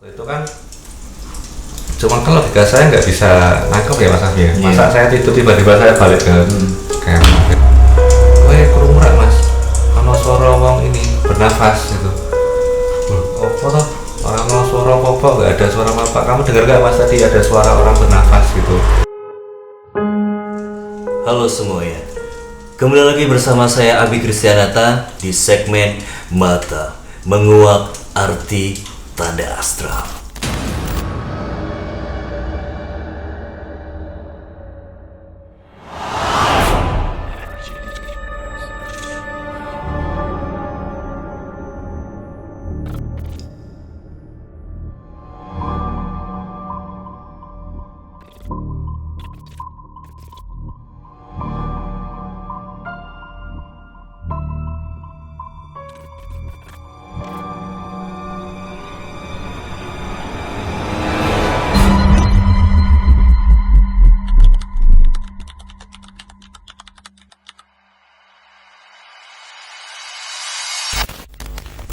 Itu kan cuma kan logika saya nggak bisa nangkep ya Mas Afi ya. Masa saya tiba-tiba saya balik ke kamar. Weh kerumunan Mas, kalau suara wong ini bernafas gitu. Apa toh? Orang mau suara apa nggak ada suara apa? Kamu dengar nggak Mas tadi ada suara orang bernafas gitu? Halo semuanya, kembali lagi bersama saya Abi Kristianata di segmen Mata Menguak Arti Tanda Astral.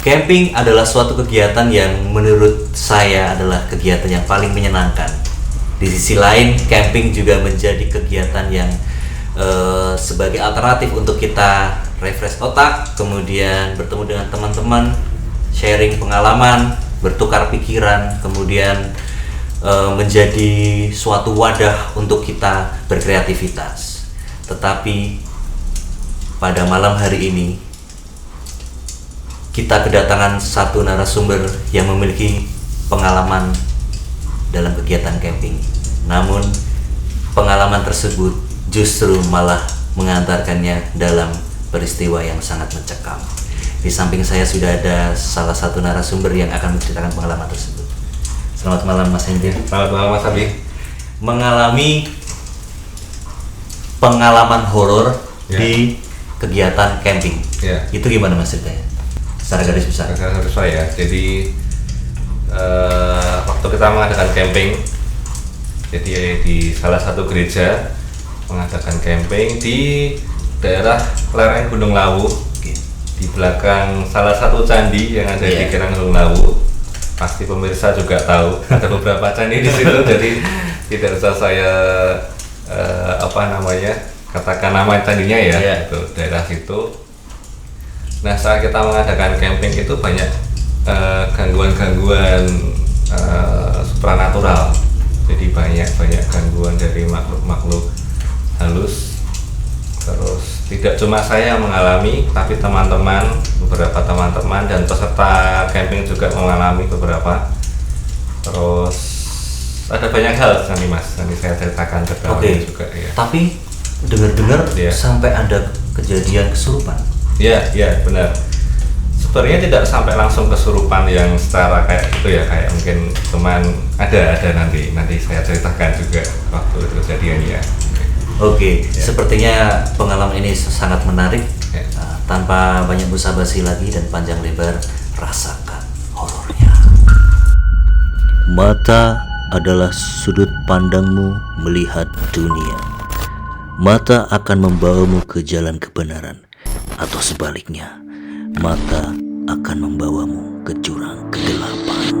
Camping adalah suatu kegiatan yang menurut saya adalah kegiatan yang paling menyenangkan. Di sisi lain, camping juga menjadi kegiatan yang sebagai alternatif untuk kita refresh otak, kemudian bertemu dengan teman-teman, sharing pengalaman, bertukar pikiran, kemudian menjadi suatu wadah untuk kita berkreativitas. Tetapi pada malam hari ini kita kedatangan satu narasumber yang memiliki pengalaman dalam kegiatan camping. Namun pengalaman tersebut justru malah mengantarkannya dalam peristiwa yang sangat mencekam. Di samping saya sudah ada salah satu narasumber yang akan menceritakan pengalaman tersebut. Selamat malam Mas Hendri. Selamat malam Mas Abi. Mengalami pengalaman horor di kegiatan camping. Itu gimana Mas ceritanya? Secara garis besar. Ya. Jadi waktu kita mengadakan camping, jadi di salah satu gereja mengadakan camping di daerah lereng Gunung Lawu, di belakang salah satu candi yang ada di Kirang Gunung Lawu. Pasti pemirsa juga tahu ada beberapa candi di situ, jadi tidak usah saya katakan nama candinya ya. Itu daerah situ. Nah, saat kita mengadakan camping itu banyak gangguan-gangguan supranatural. Jadi banyak gangguan dari makhluk-makhluk halus. Terus tidak cuma saya yang mengalami, tapi beberapa teman-teman dan peserta camping juga mengalami beberapa. Terus ada banyak hal nanti saya ceritakan ke dalamnya juga ya. Tapi dengar-dengar sampai ada kejadian kesurupan. Ya benar. Sebenarnya tidak sampai langsung kesurupan yang secara kayak gitu ya, kayak mungkin cuman ada nanti saya ceritakan juga waktu itu kejadiannya. Sepertinya pengalaman ini sangat menarik. Tanpa banyak basa-basi lagi dan panjang lebar, rasakan horornya. Mata adalah sudut pandangmu melihat dunia. Mata akan membawamu ke jalan kebenaran. Atau sebaliknya, mata akan membawamu ke jurang kegelapan.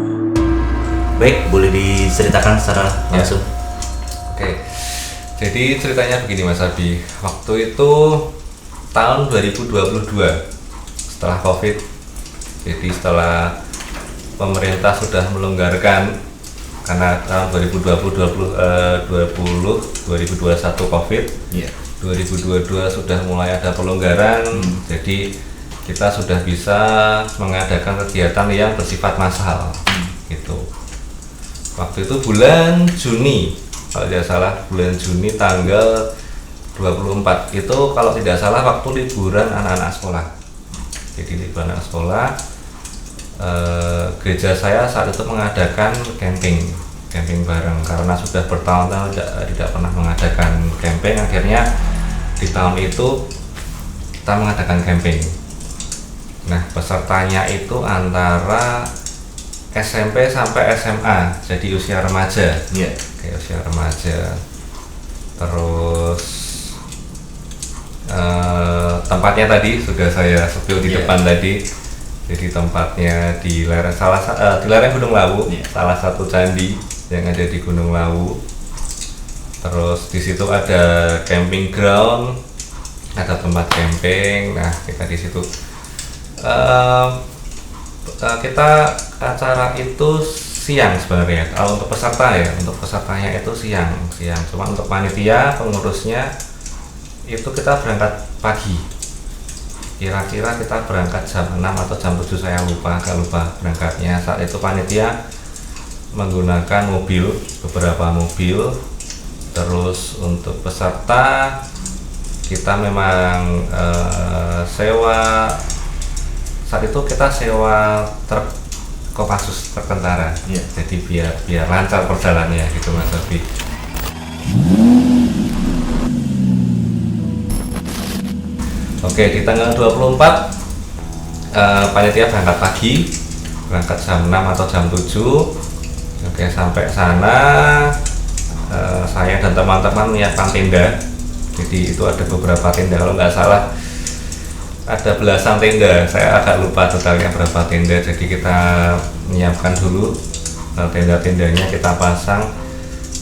Baik, boleh diceritakan secara langsung? Jadi ceritanya begini Mas Abi. Waktu itu tahun 2022 setelah COVID. Jadi setelah pemerintah sudah melonggarkan karena tahun 2021 COVID. 2022 sudah mulai ada pelonggaran, jadi kita sudah bisa mengadakan kegiatan yang bersifat massal, gitu. Waktu itu bulan Juni, kalau tidak salah bulan Juni tanggal 24 itu kalau tidak salah waktu liburan anak-anak sekolah. Jadi liburan anak sekolah, gereja saya saat itu mengadakan camping bareng karena sudah bertahun-tahun tidak pernah mengadakan camping. Akhirnya di tahun itu kita mengadakan camping. Nah, pesertanya itu antara SMP sampai SMA, jadi usia remaja. Kayak usia remaja. Terus tempatnya tadi sudah saya spill di depan tadi. Jadi tempatnya di lereng di lereng Gunung Lawu, salah satu candi yang ada di Gunung Lawu. Terus di situ ada camping ground, ada tempat camping. Nah, kita di situ kita acara itu siang sebenarnya. Kalau untuk peserta ya, untuk pesertanya itu siang. Cuma untuk panitia pengurusnya itu kita berangkat pagi. Kira-kira kita berangkat jam 6 atau jam 7, saya agak lupa berangkatnya. Saat itu panitia menggunakan beberapa mobil. Terus untuk peserta kita memang sewa, saat itu kita sewa truk Kopassus, truk tentara. Jadi biar lancar perjalanannya gitu Mas Abi. Oke, di tanggal 24 panitia berangkat pagi, berangkat jam 6 atau jam 7. Oke, sampai sana saya dan teman-teman menyiapkan tenda. Jadi itu ada beberapa tenda, kalau nggak salah ada belasan tenda, saya agak lupa totalnya berapa tenda. Jadi kita menyiapkan dulu tenda-tendanya, kita pasang.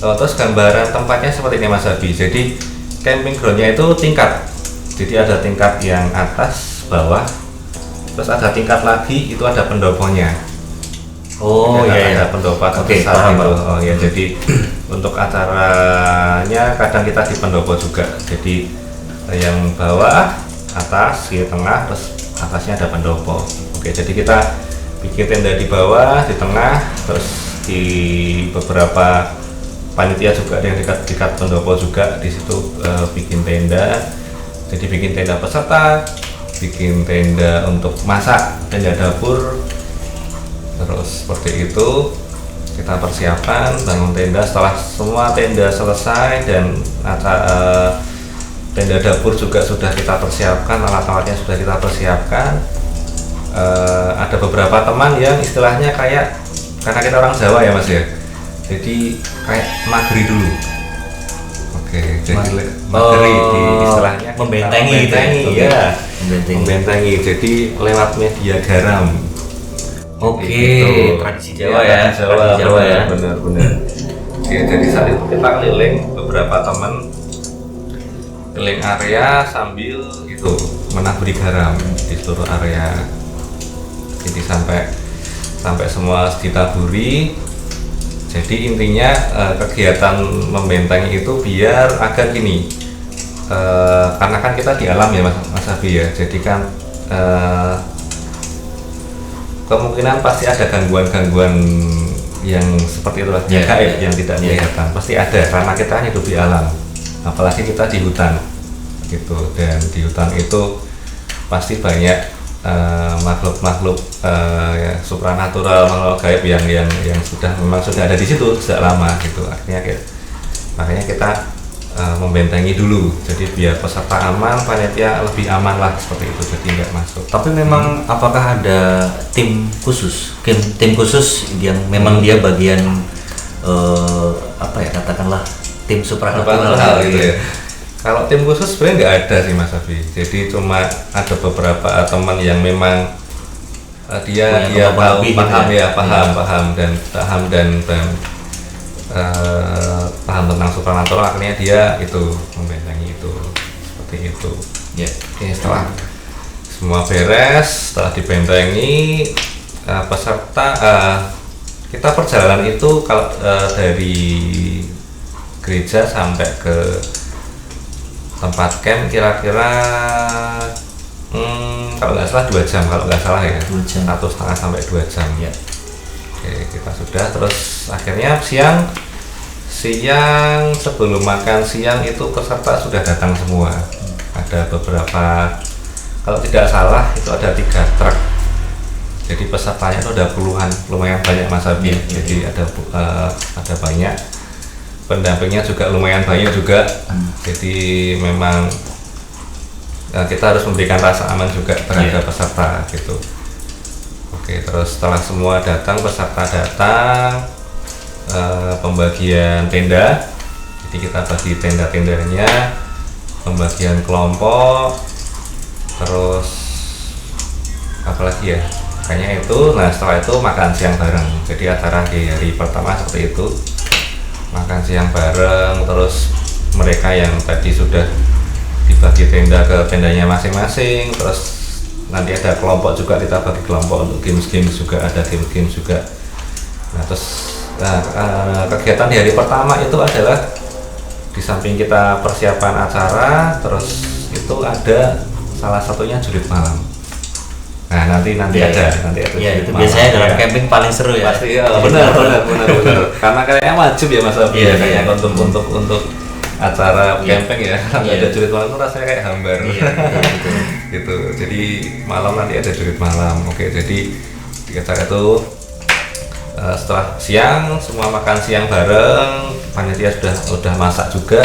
Terus gambaran tempatnya seperti ini Mas Abi. Jadi camping groundnya itu tingkat. Jadi ada tingkat yang atas, bawah, terus ada tingkat lagi, itu ada pendoponya. Ada pendopo besar gitu. Jadi untuk acaranya kadang kita di pendopo juga. Jadi yang bawah, atas, di tengah, terus atasnya ada pendopo. Oke, jadi kita bikin tenda di bawah, di tengah, terus di beberapa panitia juga ada yang dekat pendopo juga di situ bikin tenda. Jadi bikin tenda peserta, bikin tenda untuk masak, tenda dapur. Terus seperti itu kita persiapan bangun tenda. Setelah semua tenda selesai dan tenda dapur juga sudah kita persiapkan, alat-alatnya sudah kita persiapkan, ada beberapa teman yang istilahnya kayak, karena kita orang Jawa ya Mas ya, jadi kayak magri dulu. Oke, jadi magri di istilahnya membentengi ya, membentengi. Jadi lewat media garam. Oke, tradisi Jawa ya. Tradisi Jawa ya. Benar. Oke, jadi saat itu kita keliling beberapa teman, keliling area sambil itu menaburi garam di seluruh area. Jadi sampai semua ditaburi. Jadi intinya kegiatan membentengi itu biar agar gini, karena kan kita di alam ya Mas Abi ya, jadi kan kemungkinan pasti ada gangguan-gangguan yang seperti itu, yang gaib, yang tidak kelihatan, pasti ada karena kita hidup di alam, apalagi kita di hutan gitu. Dan di hutan itu pasti banyak makhluk-makhluk ya, supranatural, makhluk gaib yang memang sudah ada di situ sejak lama gitu. Makanya kita membentengi dulu, jadi biar peserta aman, panitia lebih aman lah seperti itu, jadi nggak masuk. Tapi memang apakah ada tim khusus yang memang dia bagian katakanlah tim supranatural gitu ya? Kalau tim khusus sebenarnya nggak ada sih Mas Abi. Jadi cuma ada beberapa teman yang memang dia paham tentang supranatural, akhirnya dia itu membentengi itu seperti itu. Oke, setelah semua beres, setelah dibentengi, peserta kita perjalanan itu kalau dari gereja sampai ke tempat camp kira-kira kalau nggak salah 2 jam, kalau nggak salah ya, 1,5 sampai 2 jam ya. Oke, kita sudah, terus akhirnya siang sebelum makan siang itu peserta sudah datang semua. Ada beberapa, kalau tidak salah itu ada 3 truk. Jadi pesertanya itu ada puluhan, lumayan banyak Mas Abi. Jadi ada banyak, pendampingnya juga lumayan banyak juga. Jadi memang kita harus memberikan rasa aman juga terhadap peserta gitu. Oke, terus setelah semua datang, peserta datang, pembagian tenda. Jadi kita bagi tenda-tendanya, pembagian kelompok, terus apalagi ya, Kayaknya itu. Nah setelah itu makan siang bareng. Jadi acara di hari pertama seperti itu, makan siang bareng. Terus mereka yang tadi sudah dibagi tenda ke tendanya masing-masing. Terus nanti ada kelompok juga, kita bagi kelompok untuk games juga, ada game juga. Nah terus kegiatan di hari pertama itu adalah di samping kita persiapan acara, terus itu ada salah satunya jurit malam. Nah nanti ada itu biasanya dalam camping paling seru ya. Pasti ya, benar. Karena kayaknya wajib ya Mas Abi, kayak untuk acara camping ya. Kalau ada jurit malam itu rasanya kayak hambar. Gitu. Jadi malam nanti ada jurit malam. Oke, jadi di acara itu setelah siang semua makan siang bareng, panitia sudah masak juga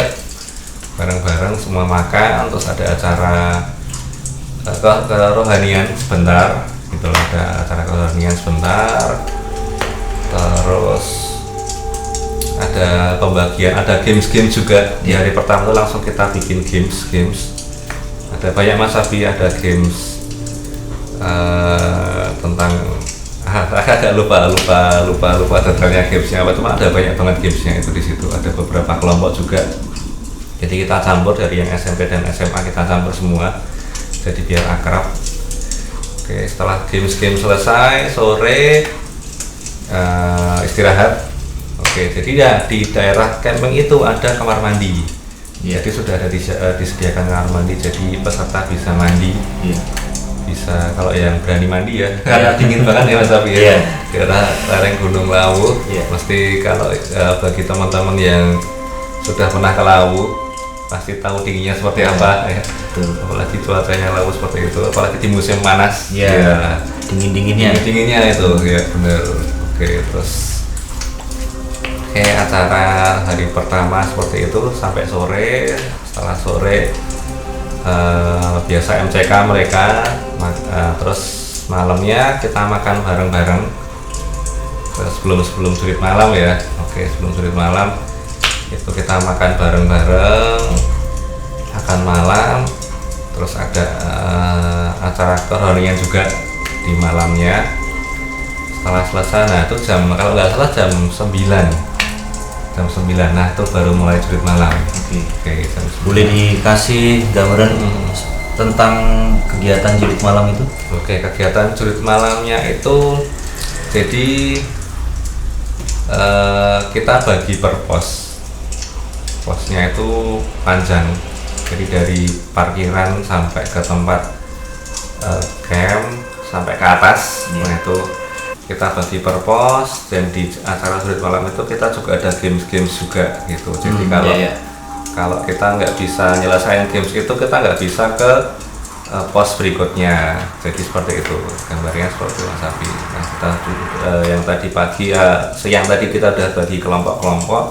bareng-bareng, semua makan. Terus ada acara kerohanian sebentar gitu, ada acara kerohanian sebentar, terus ada pembagian, ada games juga di hari pertama itu langsung kita bikin games. Ada banyak Mas Abi, ada games tentang agak lupa detailnya gamesnya apa, cuma ada banyak banget gamesnya itu di situ. Ada beberapa kelompok juga, jadi kita campur dari yang SMP dan SMA, kita campur semua jadi biar akrab. Oke, setelah games selesai sore istirahat. Oke, jadi ya di daerah camping itu ada kamar mandi. Jadi sudah ada disediakan kamar mandi, jadi peserta bisa mandi. Bisa kalau yang berani mandi ya, karena dingin banget ya Mas Abi ya. Daerah lereng Gunung Lawu. Mesti kalau bagi teman-teman yang sudah pernah ke Lawu pasti tahu dinginnya seperti apa ya. Apalagi cuacanya Lawu seperti itu, apalagi di musim panas ya, dinginnya itu ya, benar. Oke, terus acara hari pertama seperti itu sampai sore. Setelah sore biasa MCK mereka, terus malamnya kita makan bareng-bareng sebelum jurit malam ya. Oke, sebelum jurit malam itu kita makan bareng-bareng, makan malam. Terus ada acara kerohanian juga di malamnya. Setelah selesai, nah itu kalau nggak salah jam 9. Nah itu baru mulai jurit malam. Oke, boleh dikasih gambaran tentang kegiatan jurit malam itu? Oke, kegiatan jurit malamnya itu jadi kita bagi per posnya itu panjang, jadi dari parkiran sampai ke tempat camp sampai ke atas. Nah itu kita bagi per pos, dan di acara jurit malam itu kita juga ada games juga gitu. Jadi kalau kita nggak bisa nyelesain games itu, kita nggak bisa ke pos berikutnya. Jadi seperti itu gambarnya, seperti Mas Abi. Nah kita yang tadi pagi siang tadi kita udah bagi kelompok-kelompok.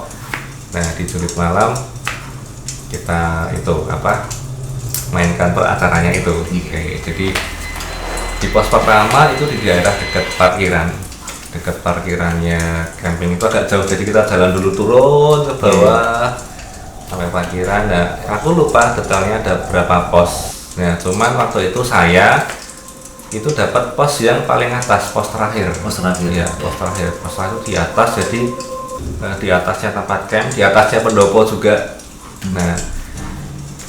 Nah di jurit malam kita itu mainkan per acaranya itu. Oke, jadi di pos pertama itu di daerah dekat parkirannya camping itu agak jauh, jadi kita jalan dulu turun ke bawah sampai parkiran. Nah aku lupa detailnya ada berapa pos. Nah cuman waktu itu saya itu dapat pos yang paling atas, pos terakhir ya, pos terakhir itu di atas. Jadi di atasnya tempat camp, di atasnya pendopo juga. Nah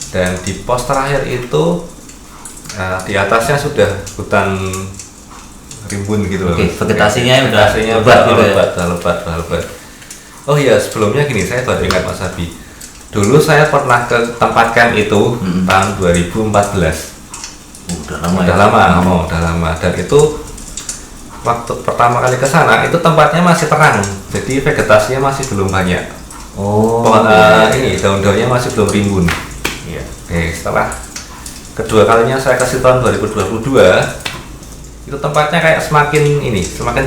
dan di pos terakhir itu di atasnya sudah hutan rimbun gitu loh. Vegetasinya udah lebat. Oh iya, sebelumnya gini, saya baru ingat Mas Abi. Dulu saya pernah ke tempat camp itu tahun 2014. Udah lama. Dan itu waktu pertama kali ke sana itu tempatnya masih terang. Jadi vegetasinya masih belum banyak. Ini daun-daunnya masih belum rimbun. Setelah kedua kalinya saya kasih tahun 2022, itu tempatnya kayak semakin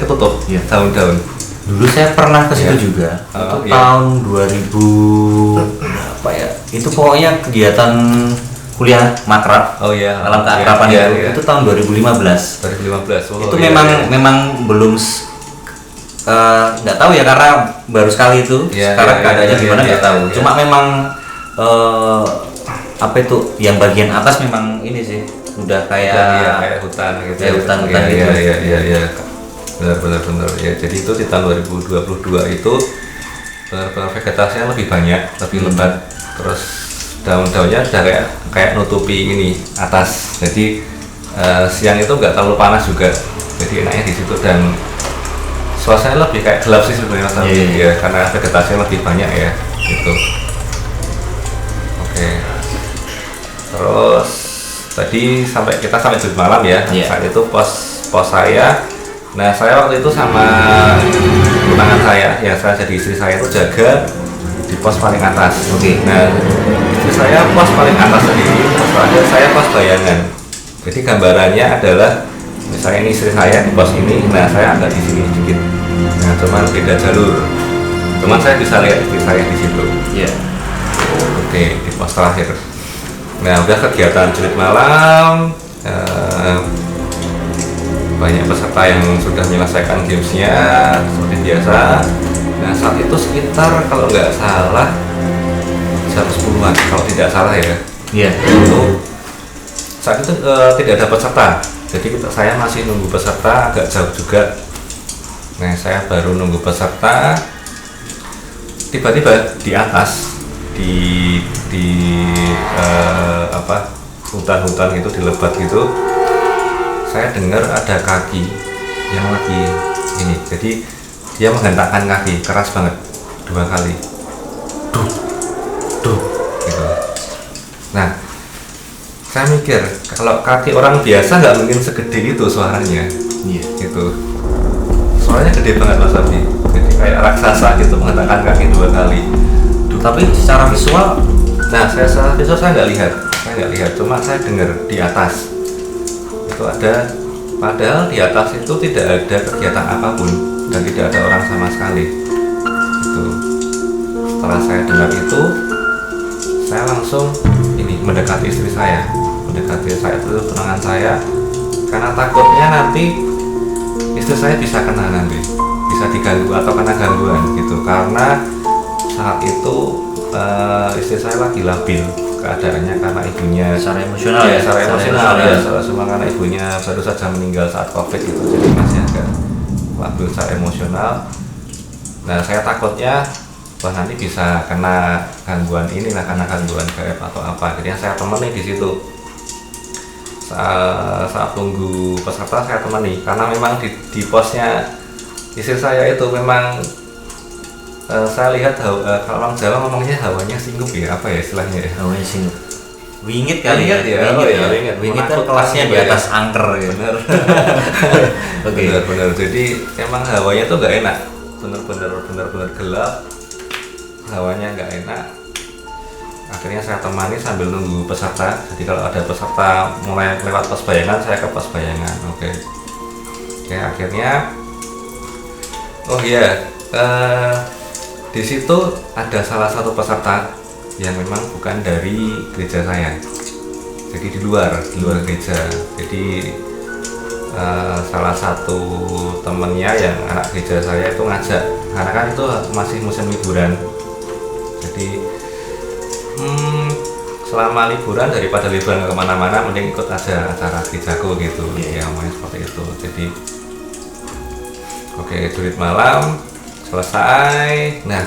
ketutup daun-daun. Dulu saya pernah ke situ juga. Itu tahun 2000 berapa ya? Itu pokoknya kegiatan kuliah makrab. Dalam keakraban itu tahun 2015. Itu memang belum nggak tahu ya, karena baru sekali itu. Sekarang keadaannya gimana nggak tahu. Cuma memang yang bagian atas memang ini sih udah ya, kayak kayak hutan gitu. kayak hutan-hutan ya, gitu. ya. Benar ya. Jadi itu di tahun 2022 itu benar-benar vegetasinya lebih banyak, lebih lebat. Terus daun-daunnya udah kayak nutupi ini atas. Jadi siang itu nggak terlalu panas juga. Jadi enaknya di situ dan suasana lebih kayak gelap sih sebenarnya Mas Aldi, ya karena vegetasinya lebih banyak ya gitu. Oke. Terus tadi kita sampai jam malam ya. Saat itu pos saya. Nah saya waktu itu sama tunangan saya, ya saya jadi istri saya itu jaga di pos paling atas. Nah istri saya pos paling atas sendiri, pos terakhir saya pos bayangan. Jadi gambarannya adalah misalnya ini istri saya di pos ini, nah saya agak di sini sedikit. Nah cuman beda jalur. Cuman saya bisa lihat istri saya di situ. Oke, di pos terakhir. Nah udah kegiatan julid malam. Banyak peserta yang sudah menyelesaikan gamesnya seperti biasa. Nah saat itu sekitar kalau nggak salah 110-an kalau tidak salah ya. Itu saat itu tidak ada peserta. Jadi saya masih nunggu peserta agak jauh juga. Nah saya baru nunggu peserta. Tiba-tiba di atas di hutan-hutan gitu, di lebat gitu, saya dengar ada kaki yang lagi ini. Jadi dia menghentakkan kaki keras banget 2 kali, duh gitu. Nah saya mikir kalau kaki orang biasa nggak mungkin segede itu suaranya, gitu. Suaranya gede banget Mas Abdi. Jadi kayak raksasa gitu menghentakkan kaki 2 kali. Tapi secara visual, secara visual saya nggak lihat, cuma saya dengar di atas itu ada, padahal di atas itu tidak ada kegiatan apapun dan tidak ada orang sama sekali. Itu setelah saya dengar itu, saya langsung mendekati istri saya, itu tunangan saya, karena takutnya nanti istri saya bisa diganggu atau kena gangguan gitu, karena saat itu istri saya lagi labil keadaannya karena ibunya secara emosional cuma karena ibunya baru saja meninggal saat COVID itu, jadi masih agak labil secara emosional. Nah saya takutnya nanti bisa kena gangguan karena gangguan gaib atau apa, jadi saya temani di situ. Saat tunggu peserta saya temani, karena memang di posnya istri saya itu memang saya lihat kalau orang Jawa ngomongnya hawanya singgup ya, apa ya istilahnya ya? Hawanya singgup. Wingit kali ya. Wingit kan kelasnya di atas angker ya. Bener. Bener. Jadi emang hawanya tuh nggak enak. Bener gelap. Hawanya nggak enak. Akhirnya saya temani sambil nunggu peserta. Jadi kalau ada peserta mulai lewat pos bayangan, saya ke pos bayangan. Oke, akhirnya di situ ada salah satu peserta yang memang bukan dari gereja saya, jadi di luar gereja. Jadi salah satu temennya yang anak gereja saya itu ngajak, karena kan itu masih musim liburan. Jadi selama liburan, daripada liburan kemana-mana, mending ikut aja acara gerejaku gitu. Ya namanya seperti itu. Jadi julid malam selesai. Nah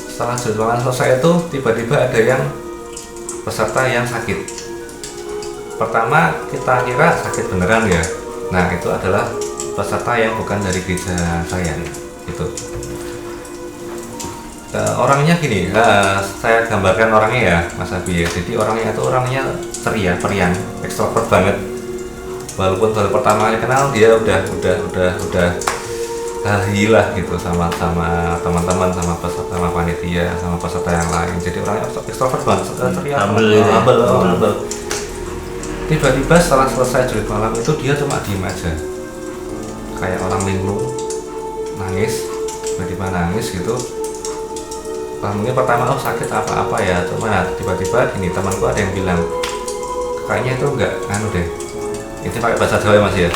setelah julid malam selesai itu tiba-tiba ada yang peserta yang sakit. Pertama kita kira sakit beneran ya. Nah itu adalah peserta yang bukan dari gereja saya gitu. Orangnya gini, saya gambarkan orangnya ya Mas Abi ya. Jadi orangnya itu ceria, periang, ekstrovert banget. Walaupun baru pertama kali kenal, dia udah hilah gitu sama teman-teman, sama panitia, sama peserta yang lain. Jadi orangnya ekstrovert banget, ceria, humble. Tiba-tiba setelah selesai julid malam itu dia cuma diem aja, kayak orang linglung, nangis, tiba-tiba nangis gitu. Mungkin pertama sakit apa ya, cuma tiba-tiba gini, temanku ada yang bilang kayaknya itu enggak deh, ini pakai bahasa Jawa ya Mas ya,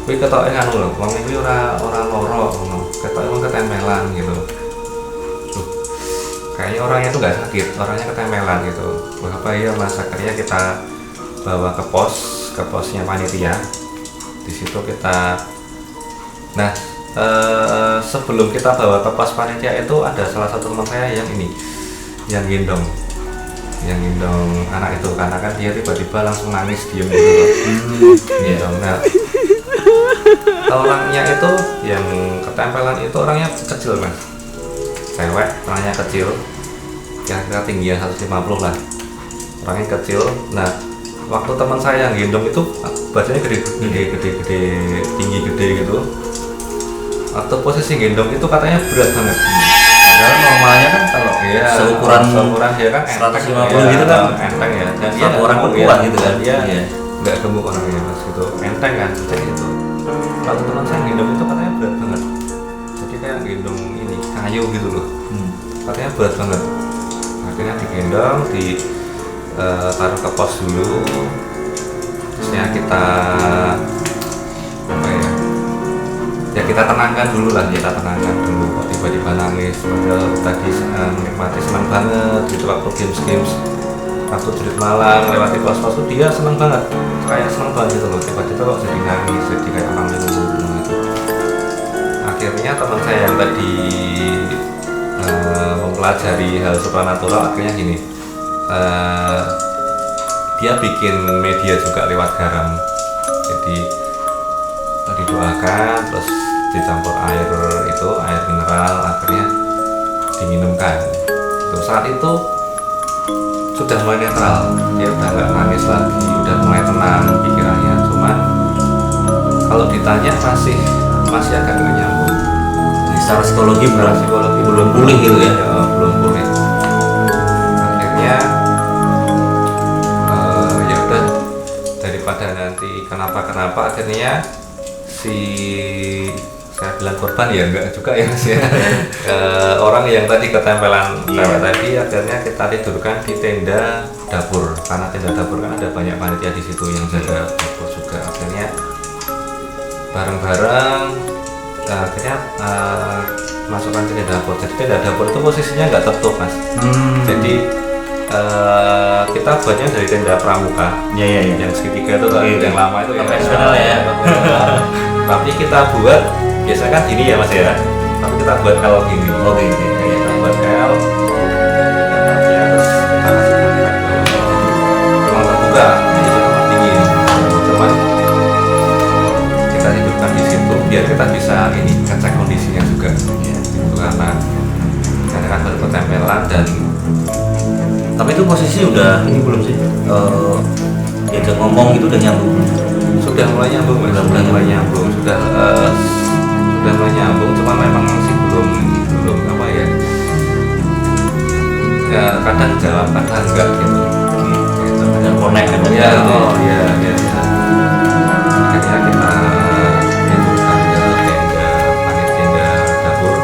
wih ketoknya loh, wong ini orang loro, ketoknya emang ketempelan gitu. Kayaknya orangnya itu nggak sakit, orangnya ketempelan gitu. Wah apa iya Mas, akhirnya kita bawa ke pos ke posnya panitia. Di situ kita, nah sebelum kita bawa ke pos panitia itu ada salah satu teman saya yang ini, yang gendong anak itu, karena kan dia tiba-tiba langsung nangis diem gitu loh. Gendong. Nah, orangnya itu yang ketempelan itu orangnya kecil mas, cewek, orangnya kecil, kira-kira tingginya 150 lah, orangnya kecil. Nah, waktu teman saya yang gendong itu badannya gede, tinggi gede gitu. Waktu posisi gendong itu katanya berat banget. Padahal normalnya kan kalau seukuran dia kan 150 gitu kan enteng ya. Dan dia satu orang kuat gitu kan. Dia nggak gemuk orangnya mas gitu, enteng kan kayak gitu. Waktu teman saya gendong itu katanya berat banget. Jadi kayak gendong ini kayu gitu loh. Katanya berat banget. Akhirnya digendong, taruh ke pos dulu. Terusnya kita apa ya kita tenangkan dulu lah, kok tiba-tiba nangis, padahal tadi menikmati, senang banget gitu waktu games waktu jurit malam lewati pos-pos tuh dia senang banget, kayak senang banget gitu loh, tiba-tiba kok jadi nangis, jadi kayak orang linglung gitu. Akhirnya teman saya yang tadi mempelajari hal supranatural akhirnya gini, dia bikin media juga lewat garam, jadi didoakan terus dicampur air mineral, akhirnya diminumkan. Terus saat itu sudah mulai netral, dia udah nggak nangis lagi, udah mulai tenang pikirannya. Cuman kalau ditanya masih agak nggak nyambung. Secara psikologi belum pulih gitu ya. Belum pulih. Akhirnya ya udah, daripada nanti kenapa akhirnya saya bilang korban ya enggak juga ya mas ya. Orang yang tadi ketempelan cewek tadi, akhirnya kita tidurkan di tenda dapur, karena tenda dapur kan ada banyak panitia di situ yang jaga dapur juga. Akhirnya bareng-bareng akhirnya masukkan ke tenda dapur. Jadi tenda dapur itu posisinya nggak tertutup mas. Jadi kita buatnya dari tenda pramuka, yang segitiga itu kan, yang lama itu konvensional ya. Tapi kita buat biasa kan gini ya mas ya, tapi kita buat L gini. Kita buat L, ya, terus kita kasih karpet memang terbuka, jadi tempat dingin. Cuman kita tidurkan di situ biar kita bisa ini ngecek kondisinya juga. Itu karena kan baru ketempelan dan. Tapi itu posisi udah ini belum sih? Diajak ngomong itu udah nyambung? Sudah mulai nyambung, sudah mulai nyambung, cuma memang masih belum apa ya. Ya kadang jawab, kadang enggak gitu. Dan connect kan ya. Akhirnya kita tidurkan ke tenda dapur,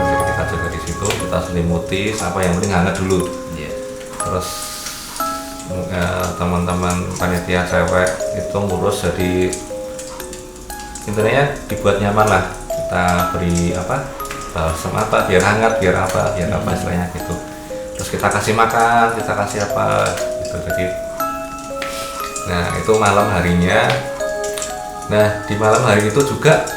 jadi kita jaga di situ, kita selimuti, apa yang penting hangat dulu. Terus teman-teman panitia cewek itu ngurus, jadi intinya dibuat nyaman lah, kita beri balsam biar hangat, biar apa istilahnya gitu. Terus kita kasih makan, kita kasih apa gitu. Jadi nah itu malam harinya. Nah di malam hari itu juga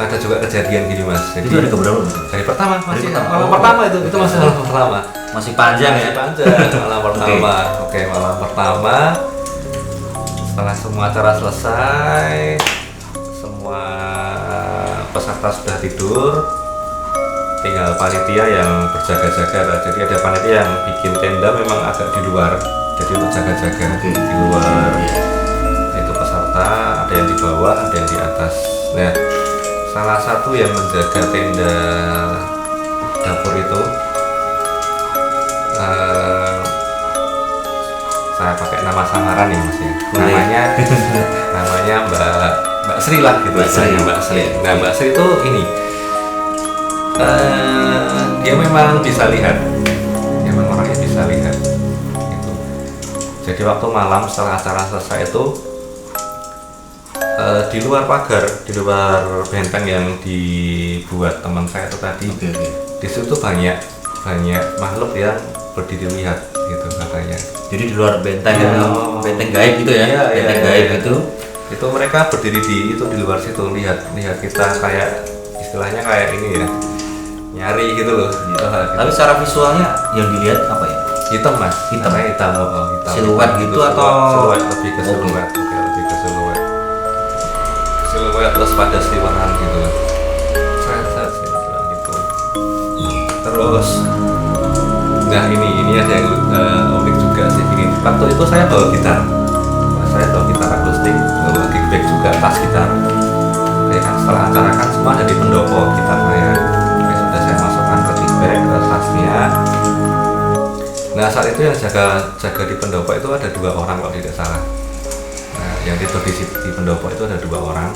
ada kejadian gini mas. Jadi itu hari keberapa? Hari pertama, malam pertama itu masih malam pertama. Masih panjang ya? Malam pertama. Oke, malam pertama. Setelah semua acara selesai, semua peserta sudah tidur, tinggal panitia yang berjaga-jaga. Jadi ada panitia yang bikin tenda memang agak di luar, jadi untuk jaga-jaga di luar. Itu peserta, ada yang di bawah, ada yang di atas. Nah, salah satu yang menjaga tenda dapur itu saya pakai nama samaran ya mas ya, namanya Mbak Sri lah gitu. Mbak Sri. Nah Mbak Sri itu ini dia memang bisa lihat, memang orangnya bisa lihat gitu. Jadi waktu malam setelah acara selesai itu di luar pagar, di luar benteng yang dibuat teman saya itu tadi, di situ banyak makhluk yang berdiri lihat. gitu katanya. Jadi di luar benteng Oh. benteng gaib gitu ya. Iya, Benteng iya, gaib iya. itu Mereka berdiri di luar situ, lihat kita kayak istilahnya kayak ini ya, nyari gitu loh. Gitu. tapi secara visualnya yang dilihat apa ya? Hitam mas, Hitam. Katanya hitam, hitam. Siluet gitu atau? siluet, lebih ke Oke. siluet, oke, lebih ke siluet terus pada seliweran gitu. Saya sih bilang gitu. Terus, nah ini ada yang unik juga sih. Gini, waktu itu saya bawa gitar akustik, bawa gig bag juga, tas gitar. Oke kan, setelah acara kan semua ada di pendopo gitar saya. Oke, sudah saya masukkan ke gig bag, ke tasnya. Nah saat itu yang jaga di pendopo itu ada 2 orang kalau tidak salah. Nah yang tidur di pendopo itu ada 2 orang.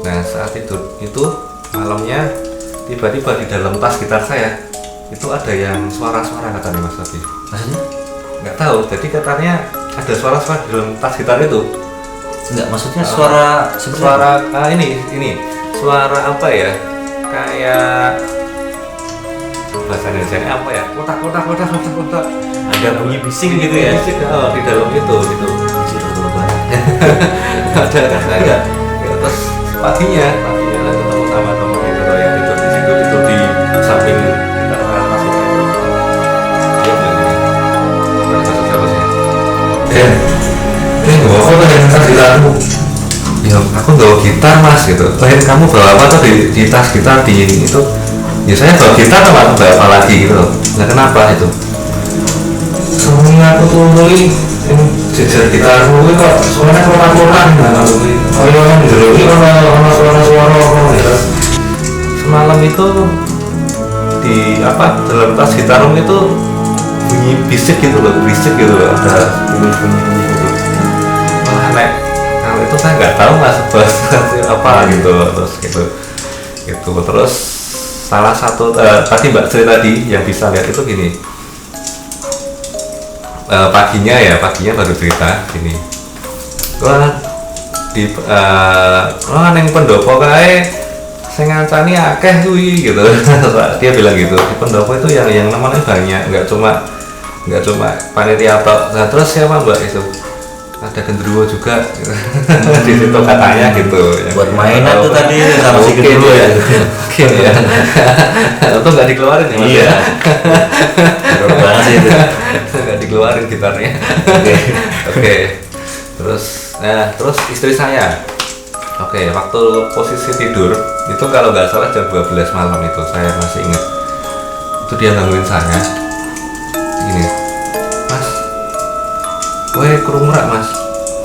Nah saat tidur itu malamnya tiba-tiba di dalam tas gitar saya itu ada yang suara-suara katanya Mas Abi. Maksudnya? Nggak tahu. Jadi katanya ada suara-suara di dalam tas gitar itu. Enggak, maksudnya suara Ini suara apa ya? Kayak bahasa Indonesia apa ya? Kotak. ada bunyi bising gitu ya. Bising, di dalam itu gitu. Ada ya. Terus paginya ketemu sama teman itu yang tidur di situ, tidur di samping kita atas itu. Dia bilang gini, siapa sih? Bawa apa yang tas gitarmu? Ya aku bawa gitar mas gitu. Kamu bawa apa tuh di tas gitar di itu? Ya saya bawa gitar sama bawa apa lagi gitu loh. Nah kenapa itu? Soalnya aku tuh ini jejer gitarmu itu kok suaranya kotak-kotak. Oh iya kan dulu ini ono suara-suara gitu. Semalam itu di dalam tas gitarmu itu bunyi bisik gitu loh, ada bunyi gitu. Wah nek kalau itu saya nggak tahu mas bahas apa gitu terus salah satu tadi Mbak Sri tadi yang bisa lihat itu gini. Paginya baru cerita gini. Neng pendopo kae sing ngancani akeh kuwi gitu. Dia bilang gitu. Di pendopo itu yang namanya banyak, nggak cuma panitia tok. Nah, terus siapa Mbak itu? Ada genderuwo juga gitu. Di situ katanya gitu. Buat mainan tuh tadi sama si Mungkin genderuwo ya. Mungkin ya. Itu nggak dikeluarin ya Mas? Iya. Bener banget sih itu. Nggak dikeluarin gitarnya. Oke. Terus istri saya. Oke, waktu posisi tidur itu kalau nggak salah jam 12 malam itu saya masih ingat. Itu dia gangguin saya. Gini, Mas, gue krungu rak Mas,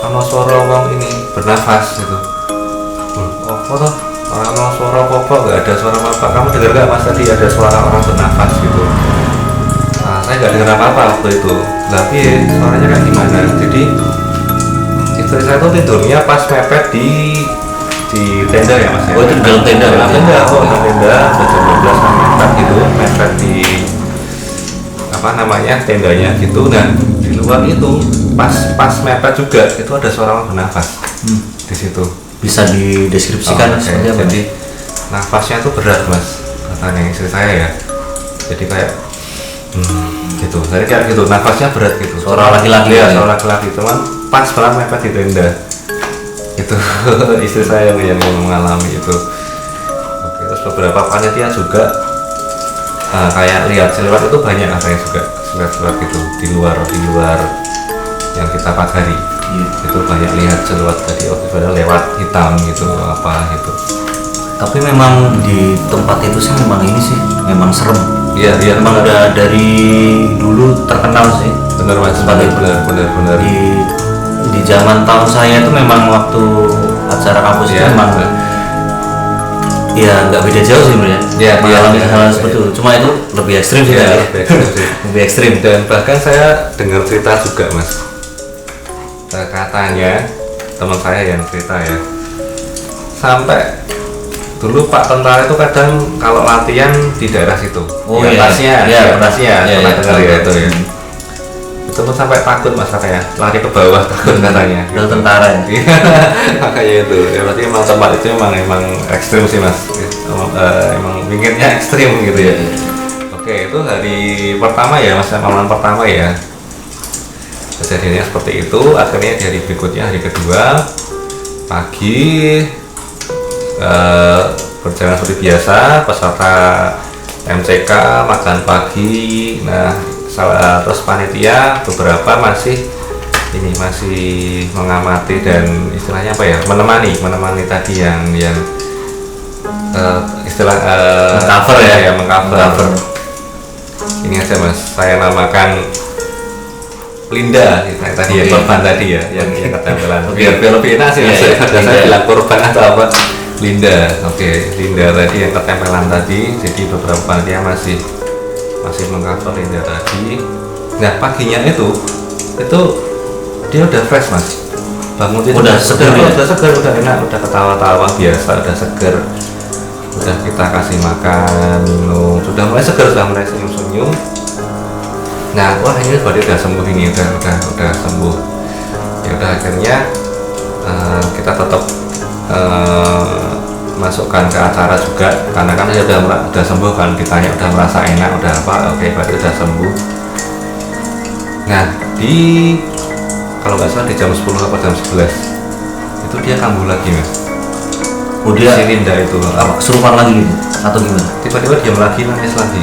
sama suara wong ini bernafas gitu. Apa toh? Ono suara apa? Nggak ada suara apa. Kamu dengar nggak Mas tadi ada suara orang bernafas gitu? Nah, saya nggak dengar apa-apa waktu itu. Tapi suaranya kan gimana? Jadi istri saya tuh tidurnya pas mepet di tenda ya Mas. Oh, itu di dalam tenda. Di tenda, udah jam 12 kan mepet gitu, mepet di tendanya gitu. Nah di luar itu pas mepet juga itu ada suara orang bernafas di situ. Bisa dideskripsikan seperti apa? Jadi nafasnya tuh berat Mas, katanya istri saya ya. Jadi kayak gitu. Jadi kayak gitu, nafasnya berat gitu. Suara laki-laki ya, ya? suara laki-laki teman pas banget mepet di tenda. Itu istri saya yang mengalami itu. Oke, terus beberapa panitia juga kayak lihat siluet itu banyak katanya juga siluet gitu di luar yang kita pagari. Itu banyak lihat siluet tadi padahal lewat hitam gitu apa gitu. Tapi memang di tempat itu sih memang ini sih memang serem. Iya Memang udah dari dulu terkenal sih. benar Mas, Tempat itu. benar Di zaman tahun saya itu memang waktu acara kampus itu memang ya nggak beda jauh sih sebenarnya. Mengalami hal seperti itu. Cuma itu lebih ekstrim sih tadi. Lebih ekstrim. Dan bahkan saya dengar cerita juga Mas, katanya teman saya yang cerita ya, sampai dulu Pak tentara itu kadang kalau latihan di daerah situ, di atasnya, pernah dengar ya itu ya. Itu pun sampai takut Mas katanya, lari ke bawah takut katanya. Udah tentara ya. Makanya itu, ya berarti emang tempat itu emang ekstrim sih Mas. Emang wingetnya ekstrim gitu ya. Oke, Oke, itu hari pertama ya mas, malam pertama ya. Kejadiannya seperti itu. Akhirnya di hari berikutnya, hari kedua pagi, berjalan seperti biasa, peserta MCK makan pagi. Nah, terus panitia beberapa masih mengamati dan istilahnya apa ya, menemani tadi yang istilah mengcover ya, mengcover. Ini aja mas, saya namakan Linda tadi ya, korban tadi ya, yang ketempelan. Biar lebih enak sih, saya bilang korban atau apa, Linda. Oke, Linda tadi yang ketempelan tadi. Jadi beberapa dia masih mengcover Linda tadi. Nah, paginya itu dia udah fresh mas, bangun itu udah seger ya? udah enak, udah ketawa-tawa biasa, udah seger, udah kita kasih makan, minum, sudah mulai seger, sudah mulai senyum-senyum. Nah, wah ini berarti udah sembuh, ini udah sembuh. Ya udah, akhirnya kita tetap masukkan ke acara juga, karena kan dia udah sembuh kan, ditanya udah merasa enak, udah apa, oke berarti udah sembuh. Nah, kalau nggak salah di jam 10 atau jam 11 itu dia kambuh lagi mas. Dia si Linda itu kesurupan lagi gitu atau gimana? Tiba-tiba diam lagi, nangis lagi.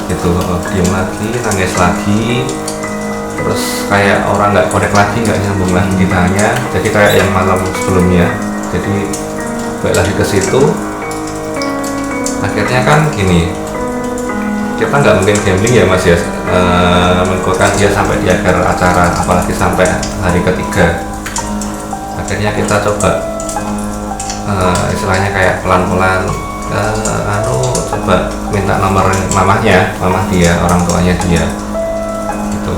Gitu. Diam lagi, nangis lagi, terus kayak orang nggak connect lagi, nggak nyambung lagi ditanya. Jadi kayak yang malam sebelumnya. Jadi balik lagi ke situ. Akhirnya kan gini, kita nggak mungkin gambling ya mas ya, mengikutkan dia sampai di akhir acara, apalagi sampai hari ketiga. Akhirnya kita coba istilahnya kayak pelan-pelan coba minta nomor mamah dia, orang tuanya dia gitu.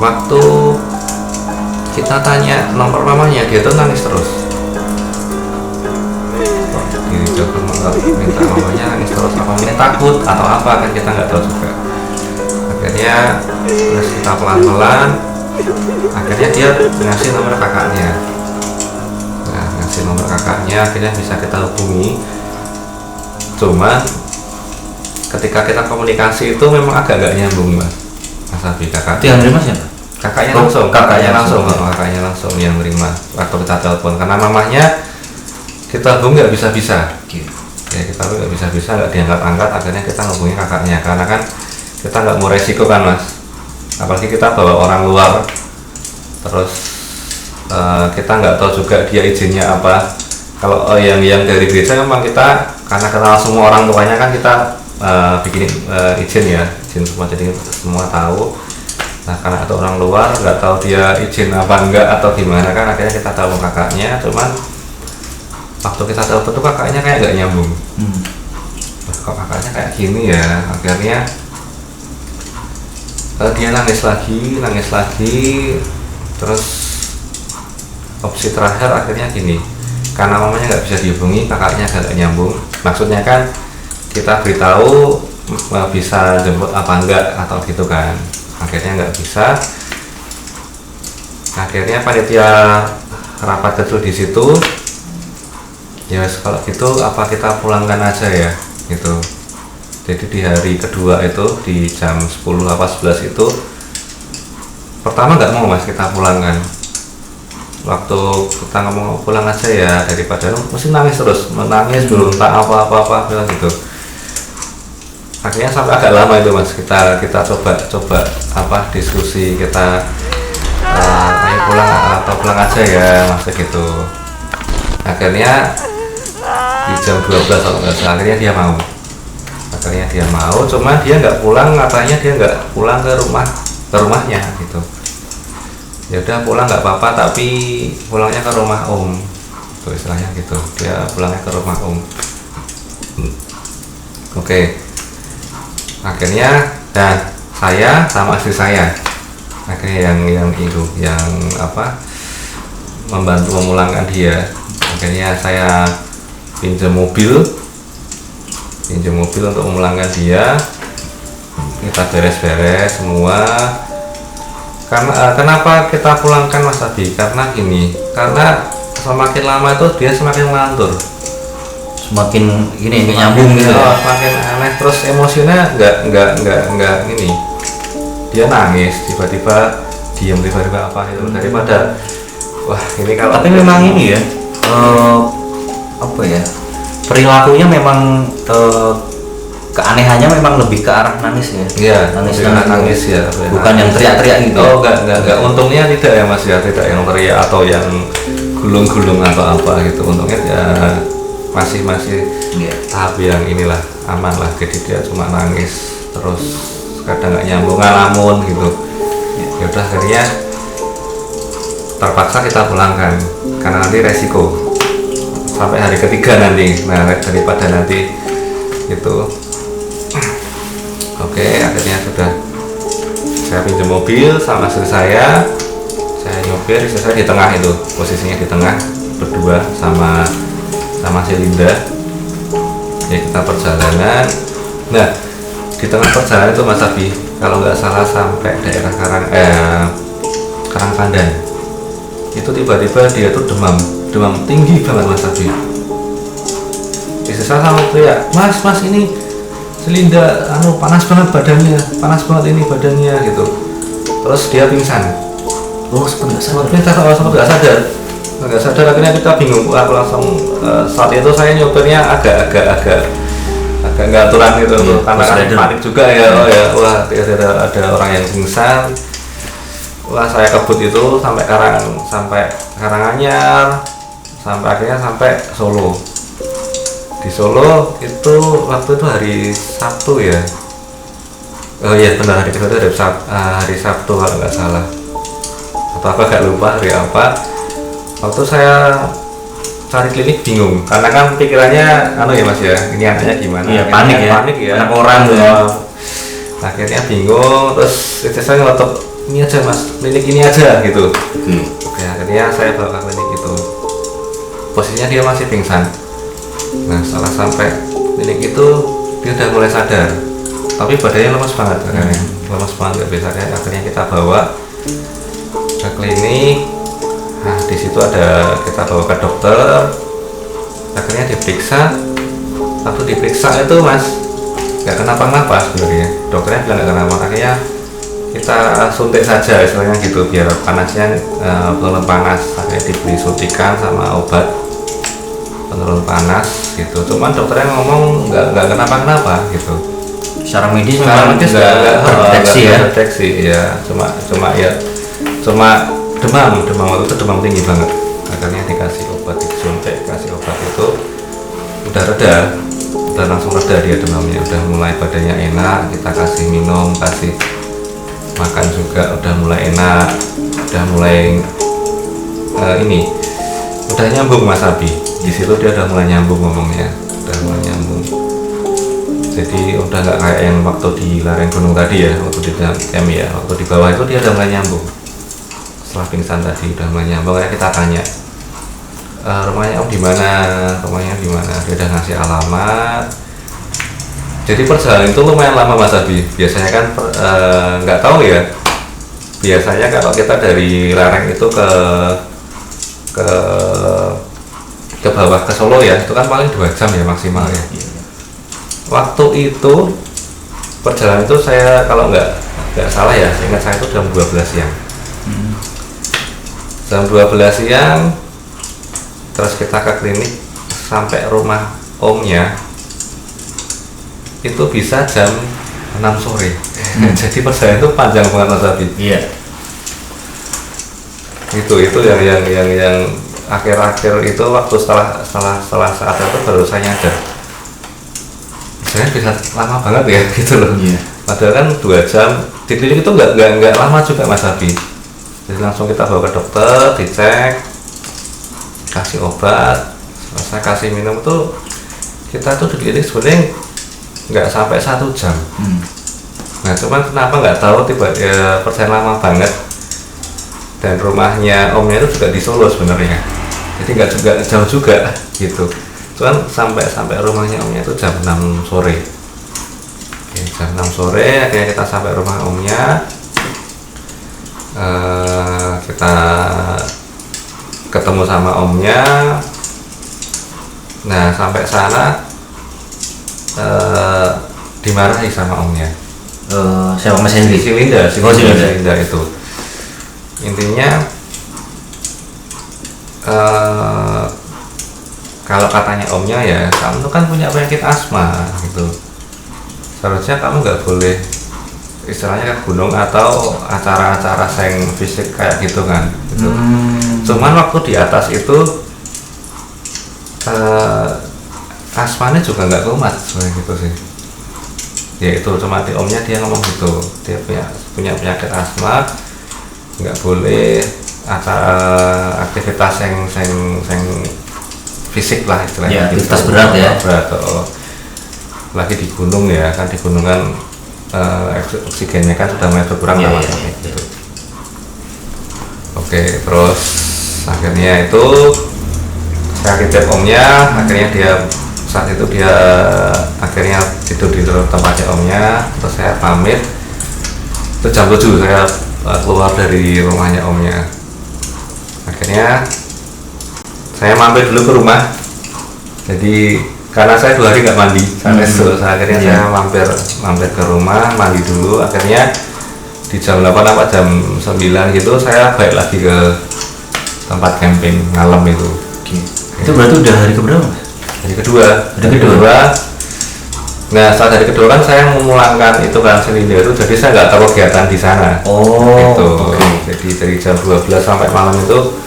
Waktu kita tanya nomor mamanya, dia tuh nangis terus. Minta mamanya nangis terus, apa mungkin takut atau apa kan, kita nggak tahu juga. Akhirnya terus kita pelan-pelan, akhirnya dia ngasih nomor kakaknya. Nomor kakaknya akhirnya bisa kita hubungi. Cuma ketika kita komunikasi itu memang agak nggak nyambung mas Abi. Yang terima siapa? Kakaknya langsung yang terima waktu kita telepon, karena mamahnya kita hubungi nggak bisa ya, kita nggak bisa nggak diangkat-angkat. Akhirnya kita hubungi kakaknya, karena kan kita nggak mau resiko kan mas, apalagi kita bawa orang luar, terus kita nggak tahu juga dia izinnya apa. Kalau yang dari gereja memang kita, karena kenal semua orang tuanya kan, kita bikin izin semua, jadi semua tahu. Nah, karena ada orang luar nggak tahu dia izin apa enggak atau gimana kan, akhirnya kita tahu kakaknya. Cuman waktu kita tahu tuh kakaknya kayak nggak nyambung. Kok kakaknya kayak gini ya. Akhirnya dia nangis lagi, terus opsi terakhir akhirnya gini, karena mamanya nggak bisa dihubungi, kakaknya agak nyambung. Maksudnya kan kita beritahu bisa jemput apa enggak atau gitu kan. Akhirnya nggak bisa. Akhirnya panitia rapat kecil di situ. Ya kalau gitu apa kita pulangkan aja ya gitu. Jadi di hari kedua itu di jam 10 apa 11 itu pertama nggak mau mas kita pulangkan. Waktu kita ngomong pulang aja ya, daripada mesti nangis terus, menangis belum tak apa bilang gitu. Akhirnya sampai agak lama itu mas, kita coba apa diskusi, kita ayo pulang aja ya mas gitu. Akhirnya di jam 12 kalau nggak salah, akhirnya dia mau, cuma dia nggak pulang, katanya dia nggak pulang ke rumahnya gitu. Ya udah pulang nggak apa-apa, tapi pulangnya ke rumah om, itu istilahnya gitu. Dia pulangnya ke rumah om. Oke. Akhirnya dan saya sama istri saya akhirnya yang membantu memulangkan dia. Akhirnya saya pinjam mobil untuk memulangkan dia. Kita beres-beres semua. Karena kenapa kita pulangkan mas Abi? Karena semakin lama itu dia semakin ngelantur. semakin ini nggak nyambung gitu ya. Semakin aneh, terus emosinya nggak ini, dia nangis tiba-tiba, diam tiba-tiba apa itu, daripada wah ini kalau Tapi memang ini ya apa ya, perilakunya memang keanehannya memang lebih ke arah nangis ya. iya nangis nangis ya, bukan yang teriak-teriak gitu. oh nggak untungnya tidak ya Mas ya, tidak yang teriak atau yang gulung-gulung atau apa gitu, untungnya ya masih Iya. tahap yang inilah aman lah, jadi dia cuma nangis terus kadang nggak nyambung ngalamun gitu. Ya udah akhirnya terpaksa kita pulangkan karena nanti resiko sampai hari ketiga nanti, nah daripada nanti itu. Oke, akhirnya sudah saya pinjam mobil sama istri saya nyopir, istri saya di tengah, itu posisinya di tengah berdua sama si Linda. Ya kita perjalanan, nah di tengah perjalanan itu Mas Abi kalau nggak salah sampai daerah Karangpandan itu tiba-tiba dia tuh demam tinggi banget Mas Abi. Istri saya sama teriak, mas ini Linda panas banget badannya, panas banget ini badannya gitu. Terus dia pingsan. Oh, sempat nggak sadar, akhirnya kita bingung. Aku langsung saat itu saya nyopirnya agak nggak aturan gitu tuh, karena kan panik juga ya. Oh ya, wah ada orang yang pingsan. Wah saya kebut itu sampai Karanganyar, sampai akhirnya sampai Solo. Di Solo itu waktu itu hari Sabtu ya. Oh iya benar, hari Sabtu kalau nggak salah, atau apa nggak lupa hari apa. Waktu saya cari klinik bingung karena kan pikirannya ya Mas ya, ini anaknya gimana. Iya, panik ya, banyak orang ya. Akhirnya bingung, terus saya ngelotok, ini aja Mas, klinik ini aja gitu. Oke, akhirnya saya bawa ke klinik itu, posisinya dia masih pingsan. Nah setelah sampai klinik itu dia udah mulai sadar, tapi badannya lemas banget, lemas banget nggak bisa. Akhirnya kita bawa ke klinik. Nah di situ kita bawa ke dokter, akhirnya diperiksa. Waktu diperiksa itu Mas nggak kenapa-napa sebenarnya, dokternya bilang nggak kenapa. Akhirnya kita suntik saja istilahnya gitu biar panasnya penurun panas. Akhirnya diberi suntikan sama obat penurun panas gitu, cuman dokternya ngomong nggak kenapa-kenapa gitu. Secara medis nggak terdeteksi ya, cuma demam waktu itu demam tinggi banget. Akhirnya dikasih obat, disuntik, kasih obat itu udah langsung reda dia demamnya, udah mulai badannya enak. Kita kasih minum, kasih makan juga udah mulai enak, udah mulai udah nyambung Mas Abi. Di situ dia udah mulai nyambung ngomongnya, udah mulai nyambung. Jadi udah nggak kayak yang waktu di lereng gunung tadi ya, waktu di camp ya, waktu di bawah itu dia udah mulai nyambung. Setelah pingsan tadi udah mulai nyambung. Kayak kita tanya rumahnya di mana, dia udah ngasih alamat. Jadi perjalanan itu lumayan lama Mas Abi. Biasanya kan nggak tahu ya, biasanya kalau kita dari lereng itu ke bawah ke Solo ya, itu kan paling 2 jam ya maksimal ya. Waktu itu perjalanan itu saya kalau nggak salah ya, seingat saya itu jam 12 siang. Jam 12 siang, terus kita ke klinik sampai rumah omnya itu bisa jam 6 sore. Jadi perjalanan itu panjang banget Mas Abi. Iya. Itu yang akhir-akhir itu, waktu setelah saat itu baru saya nyadar saya bisa lama banget ya gitu loh. Iya. Padahal kan 2 jam di klinik itu nggak lama juga Mas Abi. Jadi langsung kita bawa ke dokter, dicek, kasih obat, selesai kasih minum tuh kita tuh di klinik sebenarnya nggak sampai 1 jam. Nah cuman kenapa nggak tahu persen lama banget. Dan rumahnya omnya itu juga di Solo sebenarnya, jadi nggak jauh juga gitu. Cuman sampai rumahnya omnya itu jam 6 sore. Oke, jam 6 sore akhirnya kita sampai rumah omnya. Kita ketemu sama omnya, Nah sampai sana dimarahi sama omnya. Siapa Mas Henry? Si Linda Linda. itu intinya kalau katanya omnya ya, kamu tuh kan punya penyakit asma gitu, seharusnya kamu nggak boleh istilahnya ke gunung atau acara-acara seng fisik kayak gitu kan gitu. Cuman waktu di atas itu asmanya juga nggak kumat sebenarnya gitu sih ya, itu cuma di omnya dia ngomong gitu, dia punya penyakit asma, nggak boleh aktivitas yang fisik lah istilahnya, aktivitas berat ya, berat lagi di gunung ya kan, di gunung kan oksigennya kan sudah mulai berkurang gitu. Oke, terus akhirnya itu saya titip omnya, akhirnya dia saat itu dia akhirnya tidur di tempatnya omnya, terus saya pamit. Itu jam 7 saya keluar dari rumahnya omnya. Akhirnya saya mampir dulu ke rumah. Jadi karena saya 2 hari nggak mandi, akhirnya saya mampir ke rumah, mandi dulu. Akhirnya di jam 8 apa jam 9 gitu saya balik lagi ke tempat camping malam itu. Itu berarti udah hari keberapa? Hari kedua. Nah saat hari kedua kan saya memulangkan itu kan Selinda itu, jadi saya nggak tahu kegiatan di sana. Jadi dari jam 12 sampai malam itu.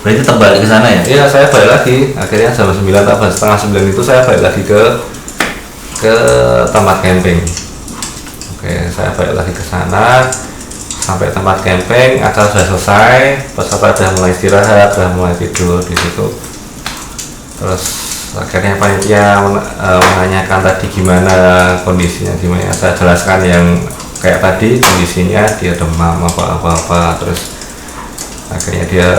Berarti tetap balik ke sana ya? Iya, saya balik lagi. Akhirnya jam 9 atau setengah 9 itu saya balik lagi ke tempat camping. Oke, saya balik lagi ke sana. Sampai tempat camping, acara sudah selesai, peserta sudah mulai istirahat, sudah mulai tidur di situ. Terus akhirnya panitia menanyakan tadi gimana kondisinya, gimana saya jelaskan yang kayak tadi kondisinya, dia demam apa, terus akhirnya dia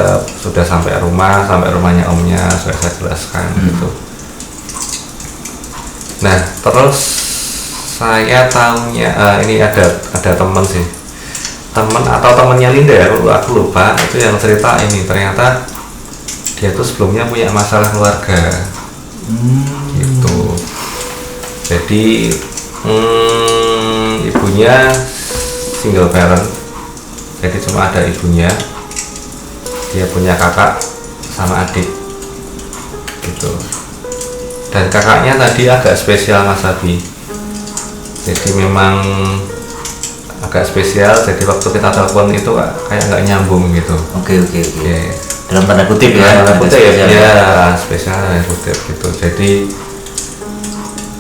sudah sampai rumahnya omnya sudah saya jelaskan gitu. Nah terus saya tahunya ini ada teman atau temannya Linda ya, aku lupa, itu yang cerita ini ternyata dia tuh sebelumnya punya masalah keluarga gitu. Jadi ibunya single parent, jadi cuma ada ibunya, dia punya kakak sama adik gitu, dan kakaknya tadi agak spesial Mas Abi, jadi memang agak spesial, jadi waktu kita telepon itu kayak nggak nyambung gitu. Oke. Dalam tanda kutip ya, spesial kutip gitu. Jadi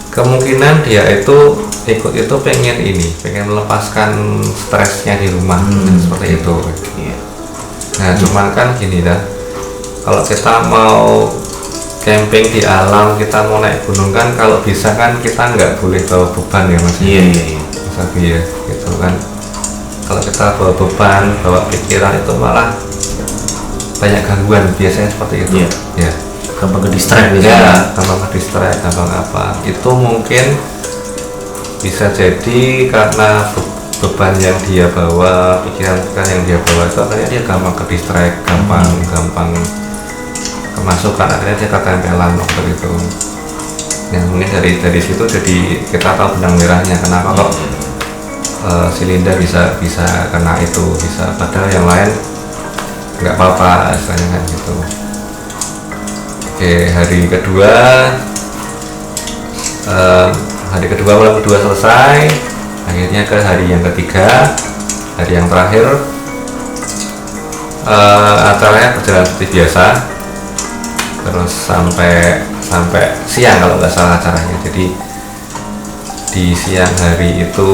kemungkinan dia itu ikut itu pengen melepaskan stresnya di rumah, seperti itu. Nah cuman kan gini dah, kalau kita mau camping di alam, kita mau naik gunung kan, kalau bisa kan kita nggak boleh bawa beban ya Mas. Mas Abi ya gitu kan. Kalau kita bawa beban, bawa pikiran, itu malah banyak gangguan, biasanya seperti itu. Ya gampang ke distract gampang apa, itu mungkin bisa jadi karena beban yang dia bawa, pikiran yang dia bawa itu akhirnya dia gampang ke distract, gampang kemasukan, akhirnya dia ketempelan waktu itu. Nah mungkin dari situ jadi kita tahu benang merahnya kenapa kok si Linda bisa kena itu, bisa, padahal yang lain nggak apa-apa istilahnya kan gitu. Oke, hari kedua malam kedua selesai, akhirnya ke hari yang ketiga, hari yang terakhir. Acaranya berjalan seperti biasa terus sampai siang kalau nggak salah acaranya. Jadi di siang hari itu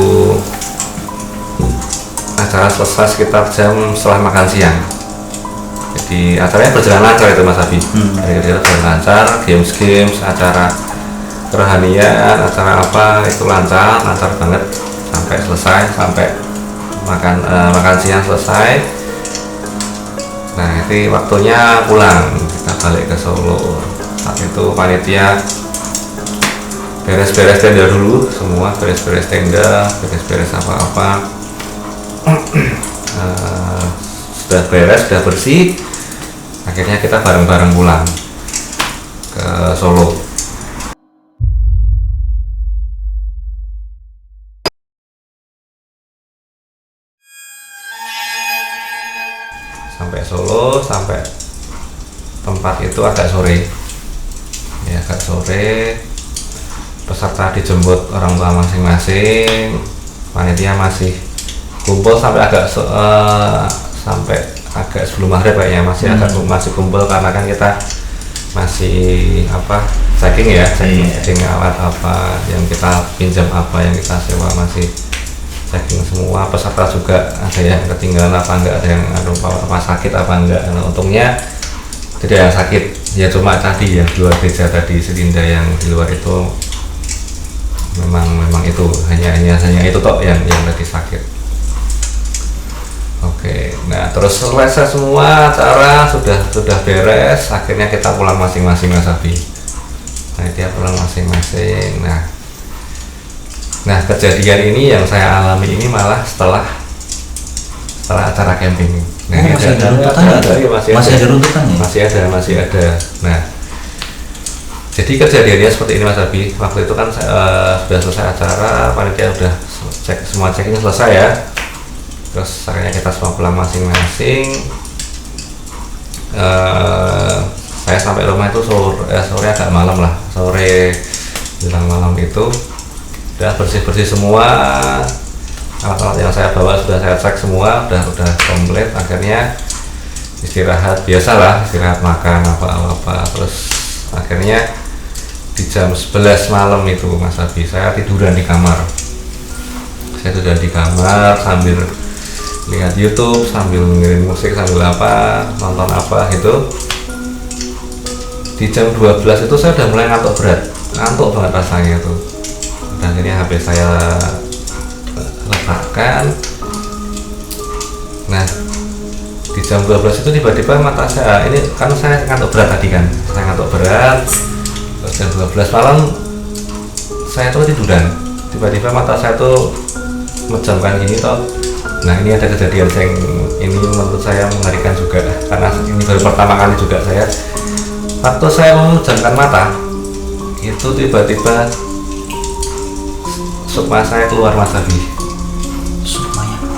acara selesai sekitar jam setelah makan siang. Jadi acaranya berjalan lancar itu Mas Abi. Hari-hari berjalan lancar, games, acara kerohanian, acara apa itu lancar banget sampai selesai, sampai makan siang selesai. Nah itu waktunya pulang, kita balik ke Solo. Saat itu panitia beres-beres tenda dulu, semua beres-beres tenda, beres-beres apa-apa. Sudah beres, sudah bersih, akhirnya kita bareng-bareng pulang ke Solo. Sampai Solo, sampai tempat itu agak sore ya, agak sore. Peserta dijemput orang tua masing-masing, panitia masih kumpul sampai sampai agak sebelum maghrib kayaknya, masih kumpul karena kan kita masih checking ya, checking alat apa yang kita pinjam, apa yang kita sewa, masih checking semua. Peserta juga ada yang ketinggalan apa enggak, ada yang apa sakit apa enggak. Nah, untungnya tidak yang sakit ya, cuma tadi ya di luar gereja tadi, Selinda yang di luar itu memang itu hanya itu toh yang tadi sakit. Oke, nah terus selesai semua acara, sudah beres, akhirnya kita pulang masing-masing Mas Abi. Nah dia pulang masing-masing. Nah kejadian ini yang saya alami ini malah setelah acara camping. Nah, masih ada runtutan ya? Masih ada. Nah, jadi kejadiannya seperti ini Mas Abi. Waktu itu kan sudah selesai acara, panitia sudah semua checkingnya selesai ya. Terus akhirnya kita semua pulang masing-masing. Saya sampai rumah itu sore agak malam lah, sore menjelang malam itu udah bersih semua. Alat-alat yang saya bawa sudah saya cek semua, udah komplit. Akhirnya istirahat biasalah, istirahat makan apa. Terus akhirnya di jam 11 malam itu Mas Abi, saya tiduran di kamar. Saya tiduran di kamar sambil lihat YouTube, sambil dengerin musik, sambil nonton apa gitu. Di jam 12 itu saya udah mulai ngantuk berat, ngantuk banget rasanya tuh. Dan akhirnya HP saya letakkan. Nah di jam 12 itu tiba-tiba mata saya, ini kan saya ngantuk berat tadi kan, saya ngantuk berat. Terus jam 12 malam saya tuh tiduran, tiba-tiba mata saya tuh menjamkan gini toh. Nah ini ada kejadian yang ini menurut saya mengerikan juga, karena ini baru pertama kali juga saya. Waktu saya memejamkan mata itu tiba-tiba sukma saya keluar Mas Abi.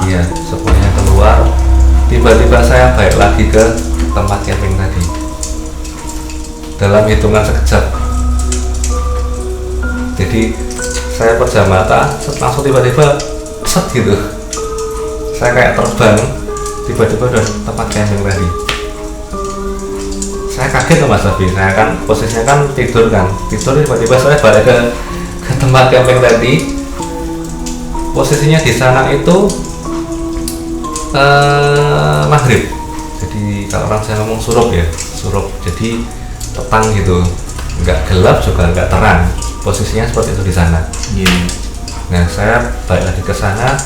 Iya, sukmanya keluar. Tiba-tiba saya balik lagi ke tempat camping tadi dalam hitungan sekejap. Jadi saya pejam mata, langsung tiba-tiba set gitu, saya kayak terbang, tiba-tiba udah tempat camping tadi. Saya kaget tuh Mas Abi, saya kan posisinya kan tidur, tiba-tiba saya balik ke tempat camping tadi. Posisinya di sana itu maghrib, jadi kalau orang saya ngomong surup, jadi petang gitu, nggak gelap juga nggak terang, posisinya seperti itu di sana. Nah saya balik lagi ke sana,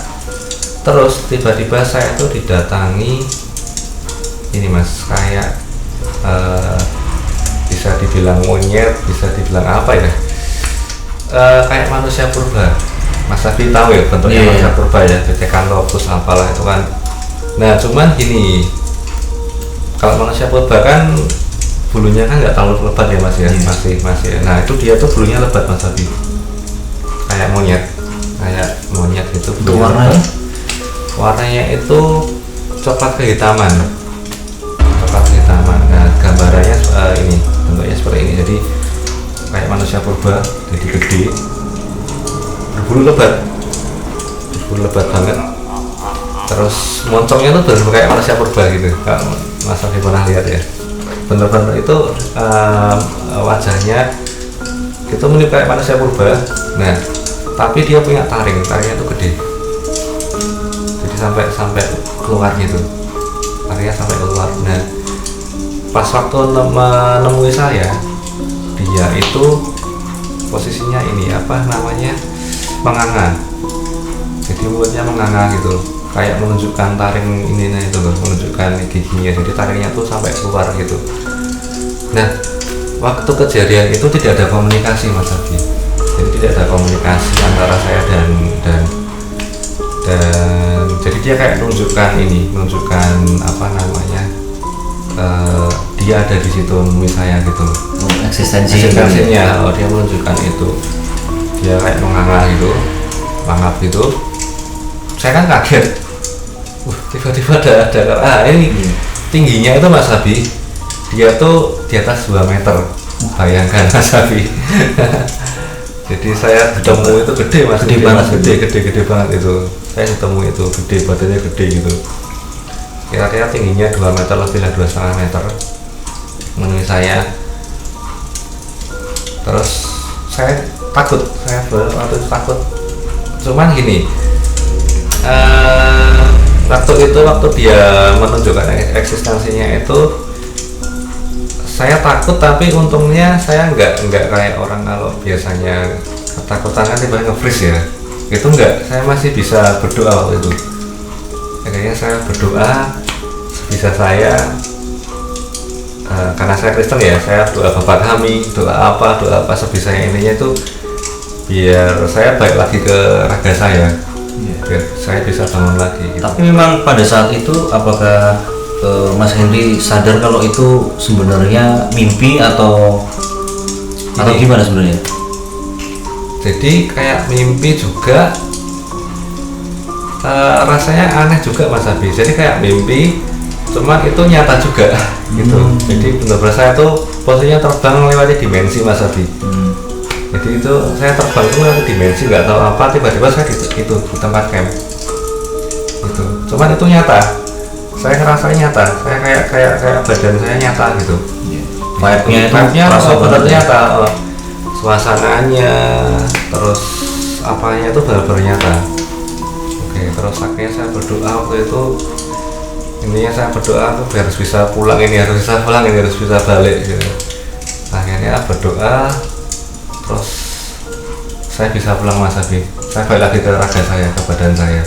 terus tiba-tiba saya tuh didatangi ini Mas, kayak bisa dibilang monyet, bisa dibilang apa ya, kayak manusia purba. Mas Abi tahu ya bentuknya manusia purba ya, Pithecanthropus apalah itu kan. Nah cuman gini, kalau manusia purba kan bulunya kan nggak terlalu lebat ya Mas ya, masih. Nah itu dia tuh bulunya lebat Mas Abi, kayak monyet itu. Untuk warnanya itu coklat kehitaman. Nah gambarannya ini bentuknya seperti ini, jadi kayak manusia purba, jadi gede, berbulu lebat banget. Terus moncongnya tuh bener kayak manusia purba gitu, kalau Mas Abi pernah lihat ya, bener-bener itu wajahnya itu mirip kayak manusia purba. Nah tapi dia punya taringnya tuh gede, jadi sampai keluar gitu, taringnya sampai keluar. Nah pas waktu menemui saya, dia itu posisinya ini menganga, jadi mulutnya menganga gitu, kayak menunjukkan taring ininya itu loh, menunjukkan giginya, jadi taringnya tuh sampai keluar gitu. Nah waktu kejadian itu tidak ada komunikasi Mas Abi, jadi tidak ada komunikasi antara saya dan jadi dia kayak menunjukkan dia ada di situ menemui saya gitu. Eksistensinya. Oh, dia menunjukkan itu, dia kayak menganga gitu, mangap gitu. Saya kan kaget, tiba-tiba ada ini tingginya itu Mas Abi, dia tuh di atas 2 meter, bayangkan Mas Abi. Jadi saya ketemu itu gede Mas, gede banget itu. Saya ketemu itu gede, badannya gede gitu. Kira-kira tingginya 2 meter lebih lah, 2,5 meter. Menurut saya, terus saya takut, waktu itu takut. Cuman gini, waktu dia menunjukkan eksistensinya itu, saya takut, tapi untungnya saya nggak kayak orang kalau biasanya ketakutan kan tiba-tiba nge-freeze ya, itu enggak, saya masih bisa berdoa waktu itu. Akhirnya saya berdoa sebisa saya, karena saya Kristen ya, saya doa Bapa Kami, doa apa sebisanya, intinya itu biar saya balik lagi ke raga saya, biar saya bisa bangun lagi gitu. Tapi memang pada saat itu apakah Mas Henry sadar kalau itu sebenarnya mimpi atau gimana sebenarnya? Jadi kayak mimpi juga, rasanya aneh juga Mas Abi. Jadi kayak mimpi, cuman itu nyata juga gitu. Jadi benar-benar saya tuh posisinya terbang melewati dimensi Mas Abi. Jadi itu saya terbang tuh melewati dimensi, nggak tahu apa, tiba-tiba saya di tempat camp itu. Cuman itu nyata, saya ngerasa nyata, saya kayak badan saya nyata gitu. Vibe-nya benar nyata, suasananya, terus apanya itu benar-benar nyata. Oke, terus akhirnya saya berdoa waktu itu, intinya saya berdoa tuh harus bisa pulang ini, harus bisa balik gitu. Akhirnya berdoa, terus saya bisa pulang Mas Abi, saya balik lagi ke raga saya, ke badan saya.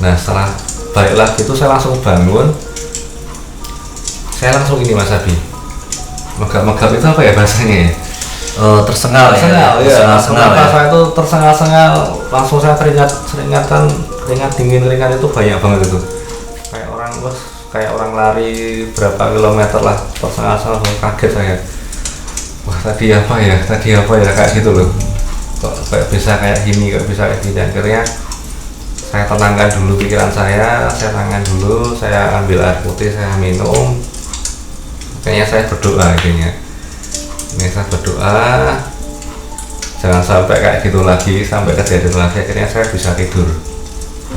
Nah setelah balik lagi itu saya langsung bangun, saya langsung ini Mas Abi, megap itu apa ya bahasanya ya? Tersengal ya. Saya itu tersengal, langsung saya keringat dingin itu banyak banget itu. Kayak orang lari berapa kilometer lah, tersengal, kaget saya. Wah tadi apa ya kayak gitu loh. Kok kayak bisa kayak gini, akhirnya saya tenangkan dulu pikiran saya ambil air putih, saya minum. Kayaknya saya berdoa akhirnya. Ini saya berdoa jangan sampai kayak gitu lagi, sampai kejadian lagi. Akhirnya saya bisa tidur.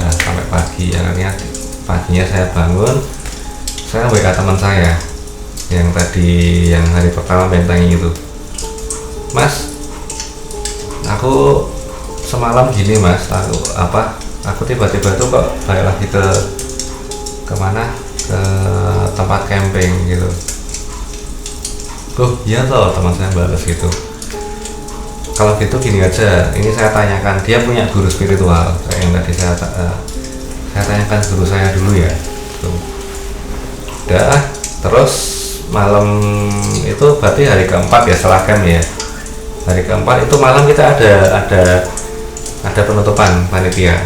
Nah, sampai pagi, akhirnya paginya saya bangun, saya WA teman saya yang hari pertama bentangi itu. Mas, aku semalam gini Mas, aku tiba-tiba tuh kok balik lagi ke mana, ke tempat camping gitu. Oh iya toh, teman saya balas gitu. Kalau gitu gini aja, ini saya tanyakan, dia punya guru spiritual yang tadi saya tanyakan guru saya dulu ya. Tuh. Udah, terus malam itu berarti hari keempat ya setelah camp ya. Hari keempat itu malam kita ada penutupan panitia.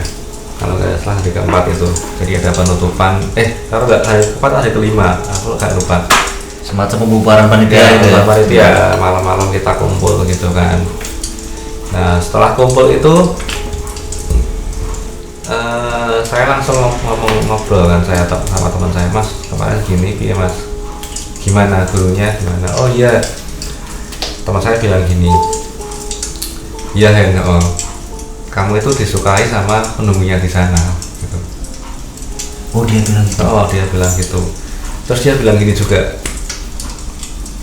Kalau nggak salah hari keempat itu, jadi ada penutupan. Kalau nggak hari keempat, hari kelima, aku nggak lupa. Semacam pembubaran panitia. Panitia malam-malam kita kumpul gitu kan. Nah setelah kumpul itu, saya langsung ngobrol kan, saya sama teman saya, Mas kemarin gini, ya Mas, gimana gurunya, gimana? Oh iya, teman saya bilang gini, iya Hen, kamu itu disukai sama penunggunya di sana gitu. Oh dia bilang gitu? Oh dia bilang gitu. Terus dia bilang gini juga,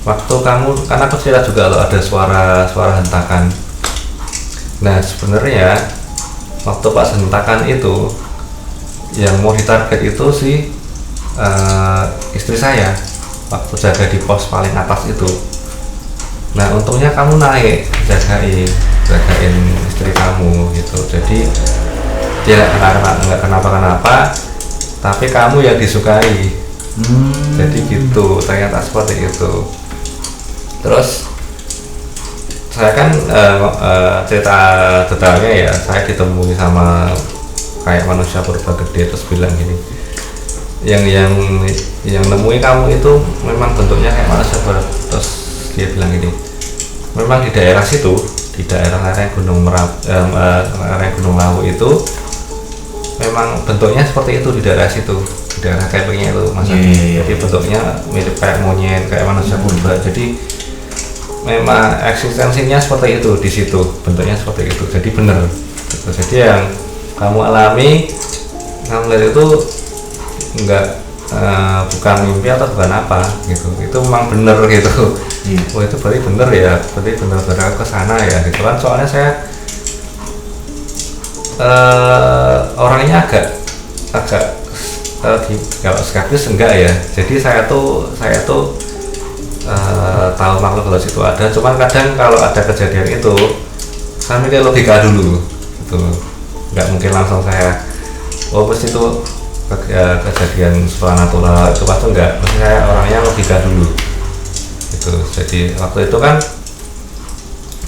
waktu kamu, karena aku cerita juga loh ada suara hentakan. Nah sebenarnya waktu pas hentakan itu yang mau ditarget itu si istri saya waktu jaga di pos paling atas itu. Nah untungnya kamu naik jagain istri kamu gitu, jadi dia nggak kenapa-kenapa, tapi kamu yang disukai. Jadi gitu, ternyata seperti itu. Terus saya kan cerita detailnya ya, saya ditemui sama kayak manusia purba gede, terus bilang gini, yang nemui kamu itu memang bentuknya kayak manusia barat. Terus dia bilang ini, memang di daerah situ, di daerah lereng Gunung lereng Gunung Lawu itu memang bentuknya seperti itu di daerah situ, di daerah campingnya itu Mas Adi. Jadi bentuknya mirip kayak monyet, kayak manusia purba. Jadi memang eksistensinya seperti itu di situ, bentuknya seperti itu. Jadi benar. Jadi yang kamu alami, kamu lihat itu enggak bukan mimpi atau bukan apa gitu. Itu memang benar gitu. Oh itu berarti benar ya, berarti benar-benar ke sana ya gitu kan. Soalnya saya orangnya agak kalau skeptis enggak ya. Jadi saya tuh tahu makhluk halus itu ada, cuman kadang kalau ada kejadian itu saya mikir logika dulu gitu. Nggak mungkin langsung saya pasti itu kejadian supranatural itu pasti enggak. Maksudnya saya orangnya logika dulu gitu. Jadi waktu itu kan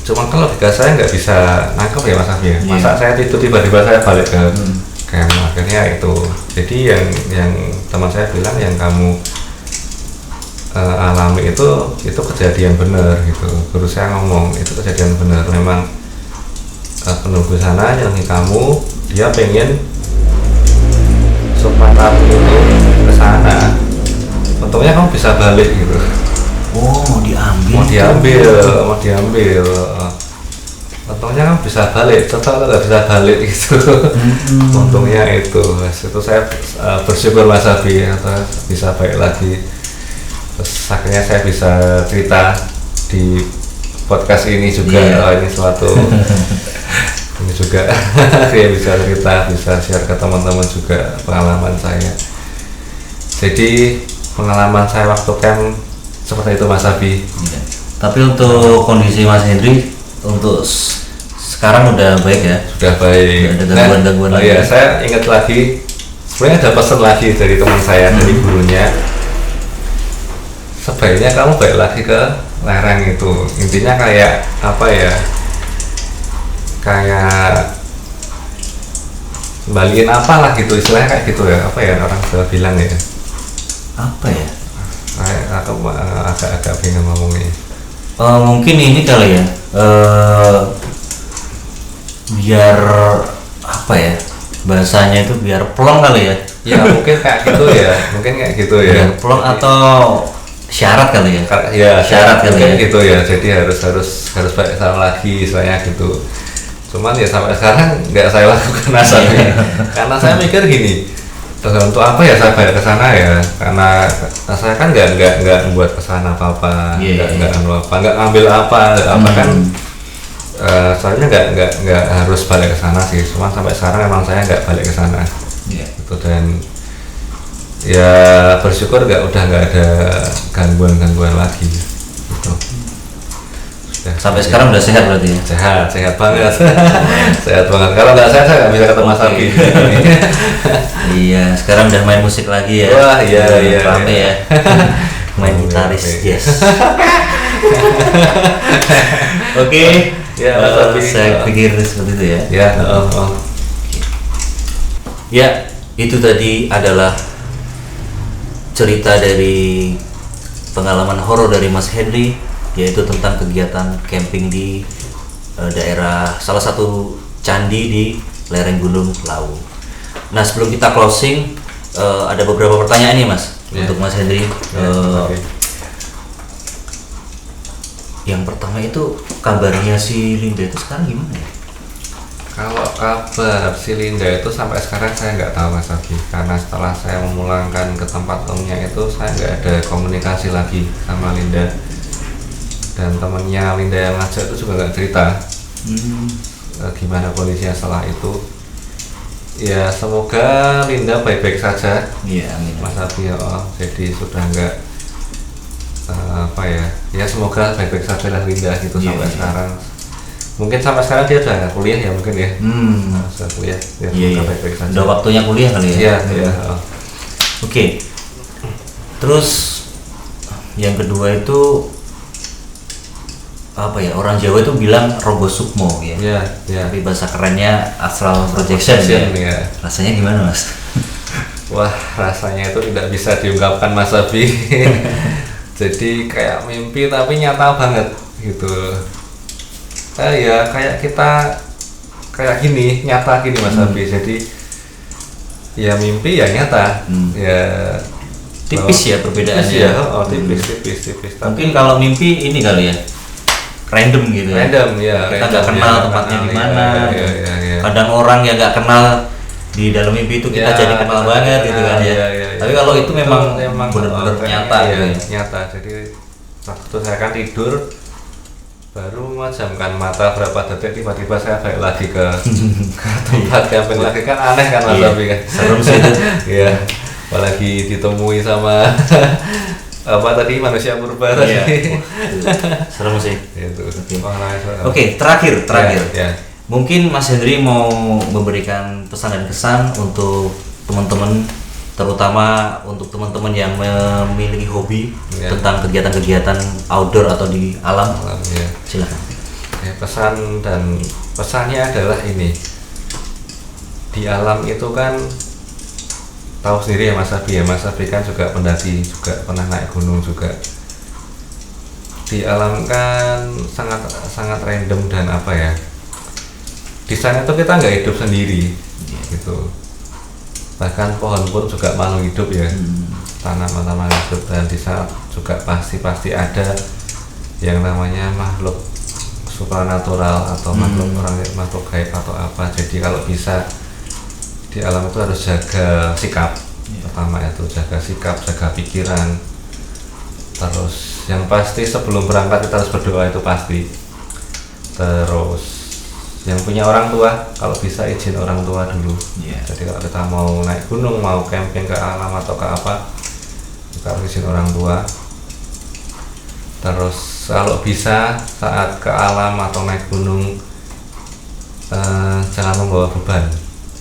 cuman kan logika saya nggak bisa nangkep ya Mas Afif. Masa saya tidur tiba-tiba saya balik ke camp, akhirnya itu. Jadi yang teman saya bilang yang kamu alami itu kejadian benar gitu. Guru saya ngomong itu kejadian benar. Memang penunggu sana nyelengin kamu, dia pengen supaya kamu itu ke sana. Untungnya kamu bisa balik gitu. Oh, mau diambil. Untungnya kan bisa balik, coba nggak bisa balik gitu. Untungnya itu saya bersyukur Mas Abi atau bisa balik lagi. Terus akhirnya saya bisa cerita di podcast ini juga. Ini suatu ini juga saya bisa cerita, bisa share ke teman-teman juga pengalaman saya. Jadi pengalaman saya waktu camp seperti itu Mas Abi. Tapi untuk kondisi Mas Hendri untuk sekarang udah baik ya? Sudah baik. Ada gangguan-gangguan lagi. Iya, saya ingat lagi. Sebenarnya ada pesan lagi dari teman saya, dari gurunya. Sebaiknya kamu balik lagi ke lereng itu. Intinya kayak apa ya? Kayak kembaliin apalah gitu, istilahnya kayak gitu ya. Apa ya orang Jawa bilang ya? Apa ya? Aku agak bingung ngomongnya. Mungkin ini kali ya. Biar apa ya? Bahasanya itu biar plong kali ya. Ya mungkin kayak gitu ya. Biar plong atau syarat kali ya. Ya syarat kali ya. Gitu ya. Jadi harus balik sana lagi istilahnya gitu. Cuman ya sampai sekarang nggak saya lakukan asalnya. Karena saya mikir gini, untuk apa ya saya balik ke sana ya? Karena saya kan nggak buat kesana apa-apa, nggak ngambil apa kan. Soalnya nggak harus balik ke sana sih. Cuma sampai sekarang emang saya nggak balik ke sana. Gitu, dan ya bersyukur udah nggak ada gangguan lagi. Gitu. Sampai sekarang udah sehat berarti ya? Sehat banget. Sehat banget. Kalau nggak sehat saya nggak bisa ketemu Mas Abi. Iya, sekarang udah main musik lagi ya. Wah, iya. Rame ya. Main gitaris jazz. Oke. Ya, saya pikir seperti itu ya. Ya, Ya, itu tadi adalah cerita dari pengalaman horor dari Mas Henry, yaitu tentang kegiatan camping di daerah salah satu candi di lereng Gunung Lawu. Nah, sebelum kita closing, ada beberapa pertanyaan nih Mas untuk Mas Henry. Yang pertama itu kabarnya si Linda itu sekarang gimana ya? Kalau kabar si Linda itu sampai sekarang saya nggak tahu Mas Abi, karena setelah saya memulangkan ke tempat umumnya itu saya nggak ada komunikasi lagi sama Linda, dan temennya Linda yang ngajak itu juga nggak cerita gimana kondisinya setelah itu. Ya semoga Linda baik-baik saja. Iya, amin Mas Abi ya. Jadi sudah nggak ya semoga baik-baik saja lah Linda gitu sampai sekarang. Mungkin sampai sekarang dia udah kuliah ya mungkin ya. Sudah kuliah. Ya, semoga baik-baik saja. Udah waktunya kuliah kali ya. Iya. Oke. Terus yang kedua itu apa ya, orang Jawa itu bilang rogo sukmo ya. Iya. Tapi bahasa kerennya astral projection ya. Rasanya gimana Mas? Wah, rasanya itu tidak bisa diungkapkan Mas Abi. Jadi kayak mimpi tapi nyata banget gitu. Ya kayak kita kayak gini, nyata gini Mas Abi. Jadi ya mimpi ya nyata. Ya Tipis ya perbedaannya. tipis ya, tipis. Mungkin kalau mimpi ini kali ya, random gitu ya. Random ya. Kita nggak kenal tempatnya di mana. Ya. Kadang orang yang nggak kenal di dalam mimpi itu kita jadi kenal banget gitu kan ya. Tapi kalau itu memang benar-benar nyata gitu. Nyata. Jadi waktu saya kan tidur baru memejamkan mata berapa detik tiba-tiba saya balik lagi ke tempat camping lagi, kan aneh kan Mas Abi kan. Serem sih itu. Iya. Apalagi ditemui sama apa tadi manusia purba tadi. Serem sih. Itu. Oke, terakhir. Ya. Mungkin Mas Hendri mau memberikan pesan dan kesan untuk teman-teman, terutama untuk teman-teman yang memiliki hobi tentang kegiatan-kegiatan outdoor atau di alam. Ya. Silakan. Pesannya adalah ini. Di alam itu kan tahu sendiri ya Mas Abi kan juga pendaki, juga pernah naik gunung juga. Di alam kan sangat random dan apa ya, di sana tuh kita nggak hidup sendiri gitu, bahkan pohon pun juga makhluk hidup ya, tanaman hidup, dan di sana juga pasti ada yang namanya makhluk supranatural atau makhluk gaib atau apa. Jadi kalau bisa di alam itu harus jaga sikap. Pertama itu jaga sikap, jaga pikiran. Terus yang pasti sebelum berangkat kita harus berdoa, itu pasti. Terus yang punya orang tua, kalau bisa izin orang tua dulu. Jadi kalau kita mau naik gunung, mau camping ke alam atau ke apa, kita harus izin orang tua. Terus kalau bisa saat ke alam atau naik gunung, jangan membawa beban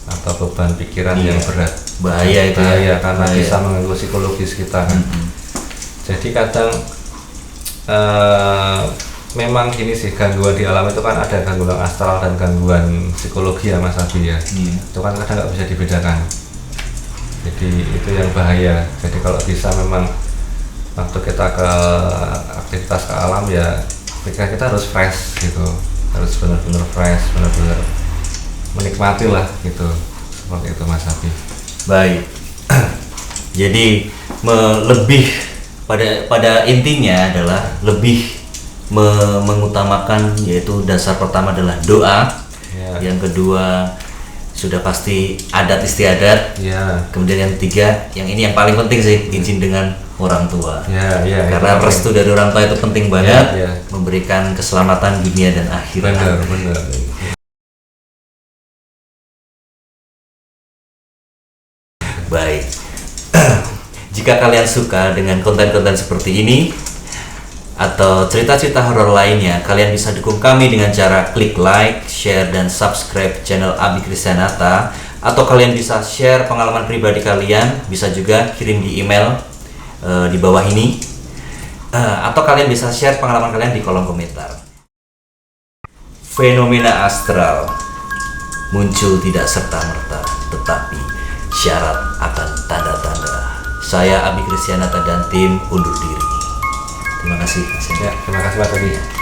atau beban pikiran yang berat. Bahaya itu ya, karena bisa mengganggu psikologis kita kan. Jadi kadang memang gini sih, gangguan di alam itu kan ada gangguan astral dan gangguan psikologi ya Mas Abi ya. Itu kan kadang nggak bisa dibedakan. Jadi itu yang bahaya. Jadi kalau bisa memang waktu kita ke aktivitas ke alam ya, pikiran kita harus fresh gitu, harus benar-benar fresh, benar-benar menikmati lah gitu, seperti itu Mas Abi. Baik. Jadi lebih pada intinya adalah lebih mengutamakan, yaitu dasar pertama adalah doa. Yang kedua sudah pasti adat istiadat. Kemudian yang ketiga, yang ini yang paling penting sih, izin dengan orang tua. Karena restu dari orang tua itu penting banget, memberikan keselamatan dunia dan akhirat. Benar. Baik. Jika kalian suka dengan konten-konten seperti ini atau cerita-cerita horor lainnya, kalian bisa dukung kami dengan cara klik like, share, dan subscribe channel Abi Kristianata. Atau kalian bisa share pengalaman pribadi kalian, bisa juga kirim di email di bawah ini. Atau kalian bisa share pengalaman kalian di kolom komentar. Fenomena astral muncul tidak serta-merta, tetapi syarat akan tanda-tanda. Saya Abi Kristianata dan tim undur diri. Terima kasih. Terima kasih Mas Abi.